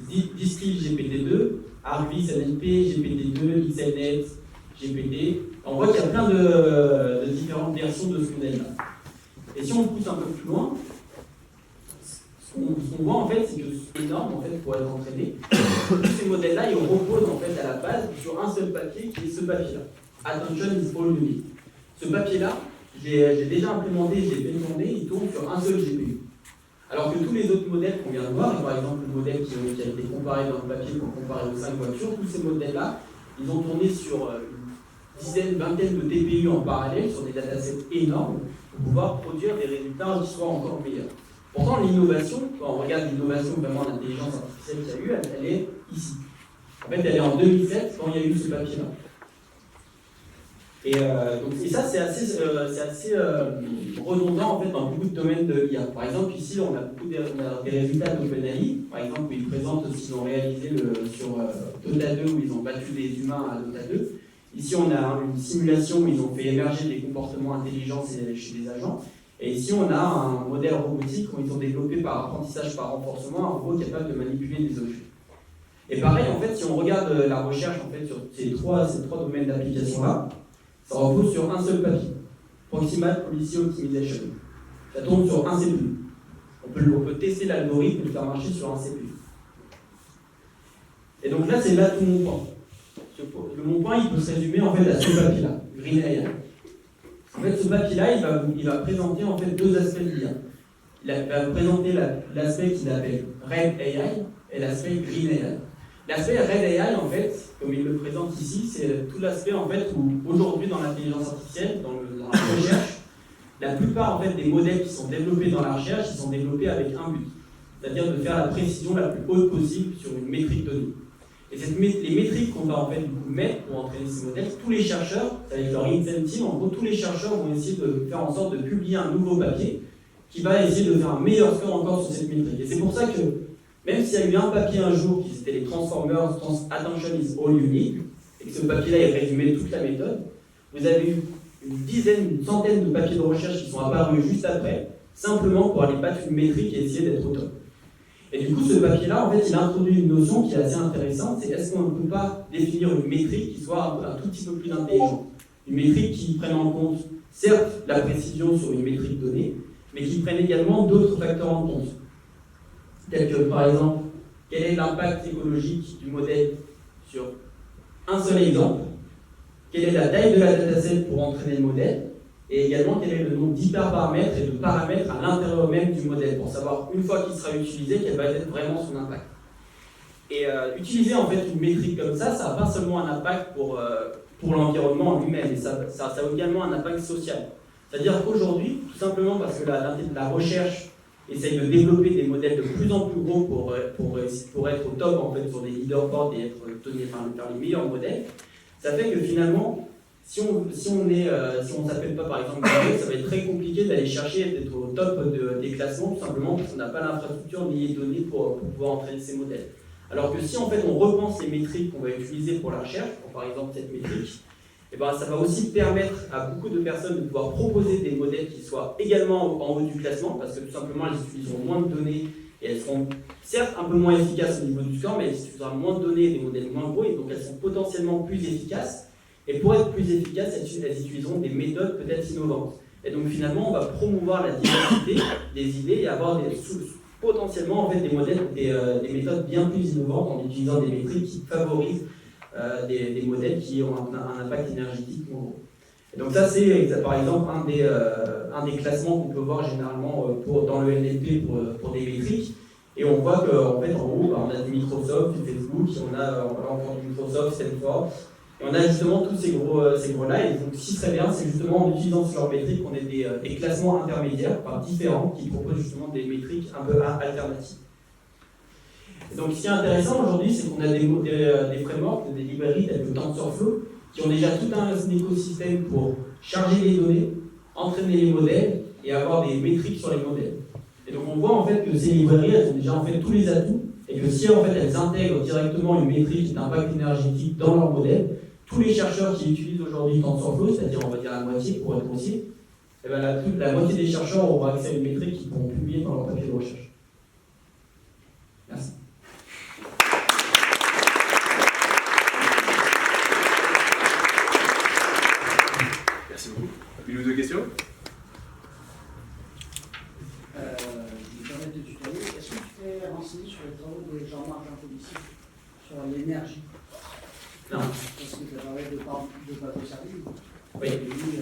Distill GPT-2, Argvis NLP, GPT-2, XNet, GPT. On voit qu'il y a plein de différentes versions de ce modèle-là. Et si on pousse un peu plus loin, ce qu'on voit, en fait, c'est que c'est énorme, en fait, pour être entraîné. Tous ces modèles-là, ils reposent, en fait, à la base sur un seul papier, qui est ce papier-là. Attention is all you need. Ce papier-là, j'ai déjà implémenté, j'ai fait tourner, il tourne sur un seul GPU. Alors que tous les autres modèles qu'on vient de voir, et par exemple le modèle qui a été comparé dans le papier pour comparer aux 5 voitures, tous ces modèles-là, ils ont tourné sur une dizaine, vingtaine de TPU en parallèle, sur des datasets énormes, pour pouvoir produire des résultats qui soient encore meilleurs. Pourtant, l'innovation, quand on regarde l'innovation vraiment d'intelligence artificielle qu'il y a eu, elle est ici. En fait, elle est en 2007, quand il y a eu ce papier-là. Et ça, c'est assez redondant en fait, dans beaucoup de domaines de l'IA. Par exemple, ici, on a des résultats d'OpenAI, par exemple, où ils présentent ce qu'ils ont réalisé sur Dota 2, où ils ont battu des humains à Dota 2. Ici, on a une simulation où ils ont fait émerger des comportements intelligents chez des agents. Et ici, on a un modèle robotique où ils ont développé par apprentissage par renforcement un robot capable de manipuler des objets. Et pareil, en fait, si on regarde la recherche en fait, sur ces trois domaines d'application-là, ça repose sur un seul papier. Proximal Policy Optimization. Ça tourne sur un CPU. On peut tester l'algorithme et le faire marcher sur un CPU. Et donc là, c'est là tout mon point. Mon point, il peut se résumer en fait à ce papier-là, Green AI. En fait, ce papier-là, il va présenter en fait deux aspects de l'IA. Il va présenter l'aspect qu'il appelle Red AI et l'aspect Green AI. L'aspect Red AI, en fait, comme il le présente ici, c'est tout l'aspect en fait où aujourd'hui dans l'intelligence artificielle, dans la recherche, la plupart en fait des modèles qui sont développés dans la recherche, ils sont développés avec un but, c'est-à-dire de faire la précision la plus haute possible sur une métrique donnée. Et les métriques qu'on va en fait mettre pour entraîner ces modèles, tous les chercheurs, avec leur incentive, en gros, tous les chercheurs vont essayer de faire en sorte de publier un nouveau papier qui va essayer de faire un meilleur score encore sur cette métrique. Et c'est pour ça que même s'il y a eu un papier un jour qui c'était les Transformers, Attention is all you need, et que ce papier-là il résumait toute la méthode, vous avez eu une centaine de papiers de recherche qui sont apparus juste après, simplement pour aller battre une métrique et essayer d'être au top. Et du coup, ce papier-là, en fait, il a introduit une notion qui est assez intéressante, c'est est-ce qu'on ne peut pas définir une métrique qui soit un tout petit peu plus intelligente? Une métrique qui prenne en compte, certes, la précision sur une métrique donnée, mais qui prenne également d'autres facteurs en compte. Tels que, par exemple, quel est l'impact écologique du modèle sur un seul exemple, quelle est la taille de la dataset pour entraîner le modèle, et également quel est le nombre d'hyperparamètres et de paramètres à l'intérieur même du modèle, pour savoir, une fois qu'il sera utilisé, quel va être vraiment son impact. Et utiliser en fait une métrique comme ça n'a pas seulement un impact pour l'environnement en lui-même, mais ça a également un impact social. C'est-à-dire qu'aujourd'hui, tout simplement parce que la recherche essaye de développer des modèles de plus en plus gros pour être au top en fait, sur des leaderboards et faire les meilleurs modèles, ça fait que finalement, Si on s'appelle pas par exemple Google, ça va être très compliqué d'aller chercher, d'être au top des classements, tout simplement parce qu'on n'a pas l'infrastructure ni les données pour pouvoir entraîner ces modèles. Alors que si en fait on repense les métriques qu'on va utiliser pour la recherche, pour par exemple cette métrique, et ben, ça va aussi permettre à beaucoup de personnes de pouvoir proposer des modèles qui soient également en haut du classement, parce que tout simplement elles utiliseront moins de données et elles seront certes un peu moins efficaces au niveau du score, mais elles utiliseront moins de données et des modèles moins gros, et donc elles sont potentiellement plus efficaces. Et pour être plus efficaces, elles utiliseront des méthodes peut-être innovantes. Et donc finalement, on va promouvoir la diversité des idées et avoir potentiellement en fait, des modèles, des méthodes bien plus innovantes en utilisant des métriques qui favorisent des modèles qui ont un impact énergétique moins gros. Et donc ça, c'est par exemple un des classements qu'on peut voir généralement dans le NLP pour des métriques. Et on voit qu'en fait, en haut, on a du Microsoft, du Facebook, on a encore du Microsoft, Stanford. Et on a justement tous ces gros-là, et donc ce qui serait bien, c'est justement en utilisant sur leurs métriques qu'on ait des classements intermédiaires, différents, qui proposent justement des métriques un peu alternatives. Et donc ce qui est intéressant aujourd'hui, c'est qu'on a des frameworks, des librairies telles que TensorFlow, qui ont déjà tout un écosystème pour charger les données, entraîner les modèles, et avoir des métriques sur les modèles. Et donc on voit en fait que ces librairies, elles ont déjà en fait tous les atouts, et que si en fait elles intègrent directement une métrique d'impact énergétique dans leur modèle, tous les chercheurs qui utilisent aujourd'hui TensorFlow, c'est-à-dire on va dire la moitié pour être précis, et ben la moitié des chercheurs auront accès à une métrique qu'ils pourront publier dans leur papier de recherche. Merci. Merci beaucoup. Une ou deux questions? Je me permets de tutoyer. Est-ce que tu t'es renseigné sur les travaux de Jean-Marc Jancovici sur l'énergie? Non. Parce que tu as parlé de bateau service. Oui. Et lui, il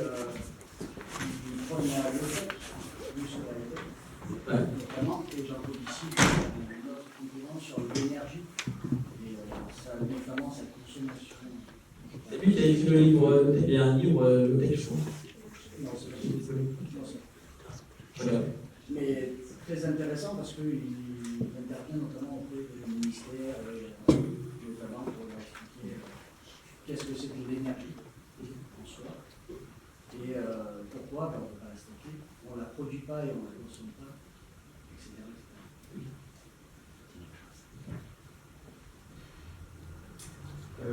prône la low-tech, lui sur la low-tech. Notamment, et Jancovici fait notre concurrent sur l'énergie. Et ça, notamment sa consommation. C'est lui qui a écrit le livre, il y a un livre low-tech, je crois. Non, c'est pas ça. Mais très intéressant parce qu'il intervient notamment auprès du ministère, notamment pour leur expliquer qu'est-ce que c'est que l'énergie en soi et pourquoi on ne peut pas la stocker, on ne la produit pas et on ne la consomme pas, etc.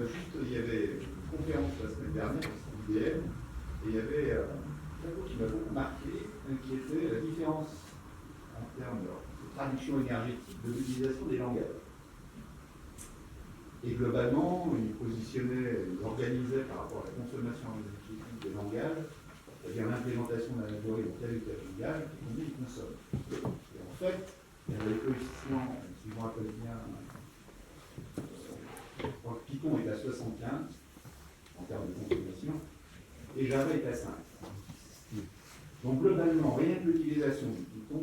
Juste, il y avait une conférence la semaine dernière au IBM et il y avait un tableau qui m'a beaucoup marqué, qui était la différence en termes de traduction énergétique de l'utilisation des langages. Et globalement, il positionnait, il organisait par rapport à la consommation énergétique des langages, c'est-à-dire l'implémentation d'un algorithme dans tel ou tel langage, et combien il consomme. Et en fait, il y avait les coefficients, si je me rappelle bien, je crois que Python est à 75 en termes de consommation, et Java est à 5. Donc globalement, rien que l'utilisation du Python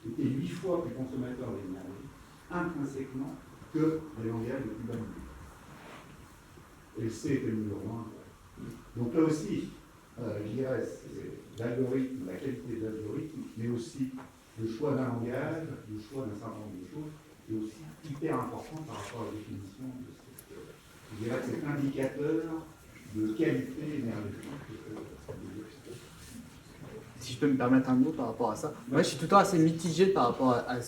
était 8 fois plus consommateur d'énergie, intrinsèquement, que les langages les plus basiques. Et le C était le numéro 1. Donc là aussi, je dirais, c'est l'algorithme, la qualité de l'algorithme, mais aussi le choix d'un langage, le choix d'un certain nombre de choses, est aussi hyper important par rapport à la définition de cette, je dirais, cet indicateur de qualité énergétique. Si je peux me permettre un mot par rapport à ça. Moi, je suis tout le temps assez mitigé par rapport à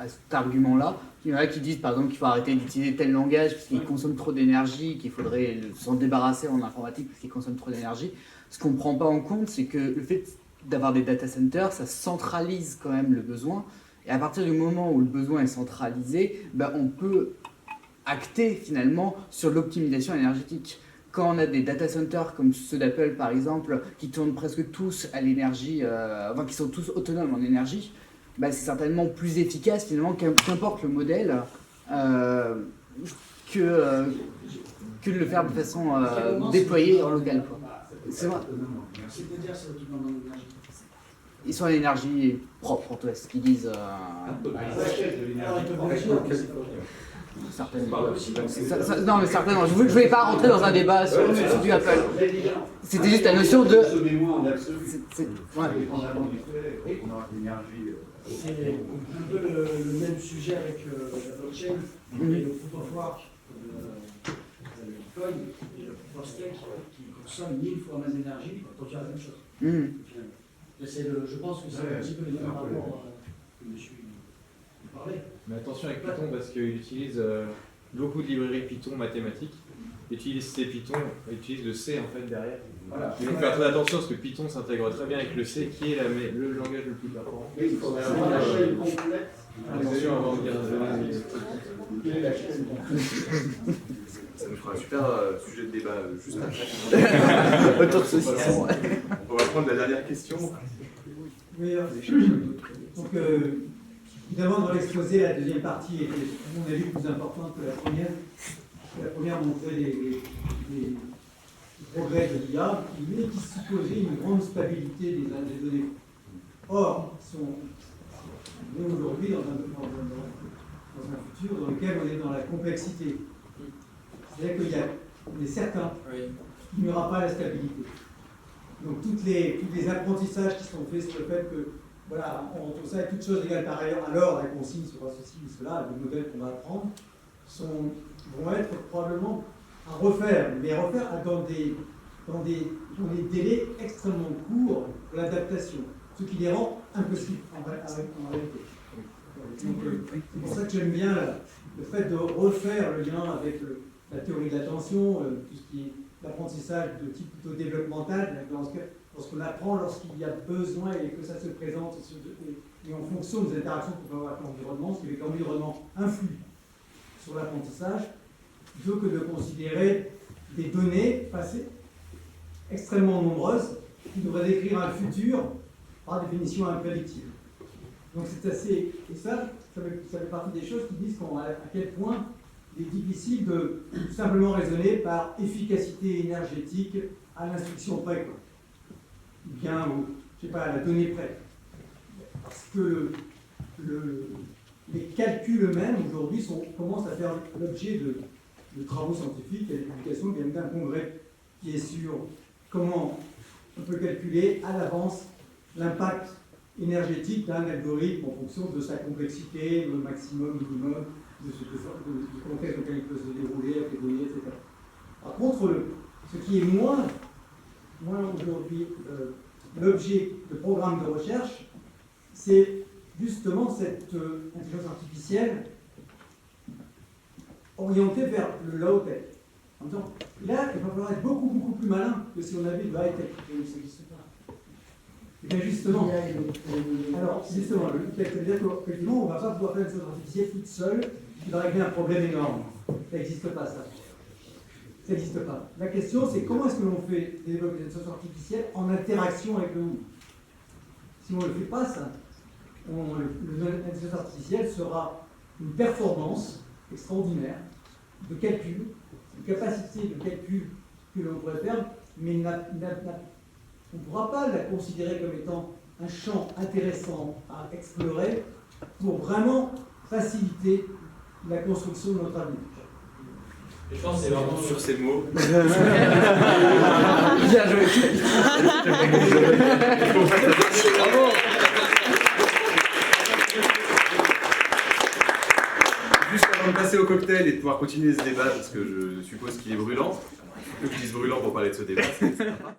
cet argument-là. Il y en a qui disent, par exemple, qu'il faut arrêter d'utiliser tel langage parce qu'il consomme trop d'énergie, qu'il faudrait s'en débarrasser en informatique parce qu'il consomme trop d'énergie. Ce qu'on ne prend pas en compte, c'est que le fait d'avoir des data centers, ça centralise quand même le besoin. Et à partir du moment où le besoin est centralisé, ben, on peut acter finalement sur l'optimisation énergétique. Quand on a des data centers comme ceux d'Apple par exemple, qui tournent presque tous à l'énergie, enfin qui sont tous autonomes en énergie, bah, c'est certainement plus efficace finalement qu'importe le modèle que de le faire de façon déployée en local. C'est vrai. C'est-à-dire c'est autonome en énergie. Ils sont à l'énergie propre, en tout cas, ce qu'ils disent. Certainement. Non, mais certainement. Je ne voulais pas rentrer dans un débat sur du Apple. C'était juste la notion de. C'est un peu le même sujet avec la blockchain et le proof of work de Bitcoin. Et le proof prospect qui consomme 1000 fois moins d'énergie pour produire la même chose. Je pense que c'est un petit peu le même rapport que monsieur parlait. Mais attention avec Python parce qu'il utilise beaucoup de librairies Python mathématiques. Il utilise C Python, il utilise le C en fait derrière. Voilà. Il faut faire très attention parce que Python s'intègre très bien avec le C qui est le langage le plus performant. Oui, il faudrait avoir la chaîne complète. Attention avant de dire la chaîne complète. Ça nous fera un super sujet de débat juste après. Autour de saucisson. On va prendre la dernière question. Oui, donc évidemment dans l'exposé, la deuxième partie était, à mon avis, plus importante que la première. La première montrait les progrès de l'IA, mais qui supposait une grande stabilité des données. Or, on est aujourd'hui dans un futur dans lequel on est dans la complexité. C'est-à-dire qu'on est certain qu'il n'y aura pas la stabilité. Donc tous les apprentissages qui sont faits sur le fait que, voilà, on retrouve ça et toutes choses égales par ailleurs, alors la consigne sera ceci ou cela, les modèles qu'on va apprendre vont être probablement à refaire, mais à refaire dans des délais extrêmement courts pour l'adaptation, ce qui les rend impossibles en réalité. Donc, c'est pour ça que j'aime bien le fait de refaire le lien avec la théorie de l'attention, tout ce qui est l'apprentissage de type plutôt développemental, lorsqu'on apprend, lorsqu'il y a besoin et que ça se présente, et en fonction des interactions qu'on peut avoir avec l'environnement, ce qui fait que l'environnement influe sur l'apprentissage, plutôt que de considérer des données passées extrêmement nombreuses qui devraient décrire un futur par définition imprédictible. Donc c'est assez... Et ça fait partie des choses qui disent à quel point il est difficile de simplement raisonner par efficacité énergétique à l'instruction près, quoi. Ou bien, je sais pas, à la donnée près. Parce que les calculs eux-mêmes, aujourd'hui, commencent à faire l'objet de travaux scientifiques. Il y a des publications qui viennent d'un congrès qui est sur comment on peut calculer à l'avance l'impact énergétique d'un algorithme en fonction de sa complexité, le maximum, minimum, du contexte dans lequel il peut se dérouler, avec les données, etc. Par contre, ce qui est moins aujourd'hui l'objet de programmes de recherche, c'est justement cette intelligence artificielle orientée vers le low-tech. En disant, là, il va falloir être beaucoup plus malin que si on avait du high-tech. Et bien justement, alors justement, le low-tech, ça veut dire qu'effectivement, on ne va pas pouvoir faire une intelligence artificielle toute seule qui va régler un problème énorme. Ça n'existe pas, ça. Ça n'existe pas. La question, c'est comment est-ce que l'on fait développer des intelligences artificielles en interaction avec le monde. Si on ne le fait pas, ça, l'intelligence artificielle sera une performance extraordinaire de calcul, une capacité de calcul que l'on pourrait faire, mais on ne pourra pas la considérer comme étant un champ intéressant à explorer pour vraiment faciliter la construction de notre avenir. Et je pense que c'est vraiment sur ces mots. Bien joué. Bravo. Juste avant de passer au cocktail et de pouvoir continuer ce débat, parce que je suppose qu'il est brûlant, je dis brûlant pour parler de ce débat, c'est sympa.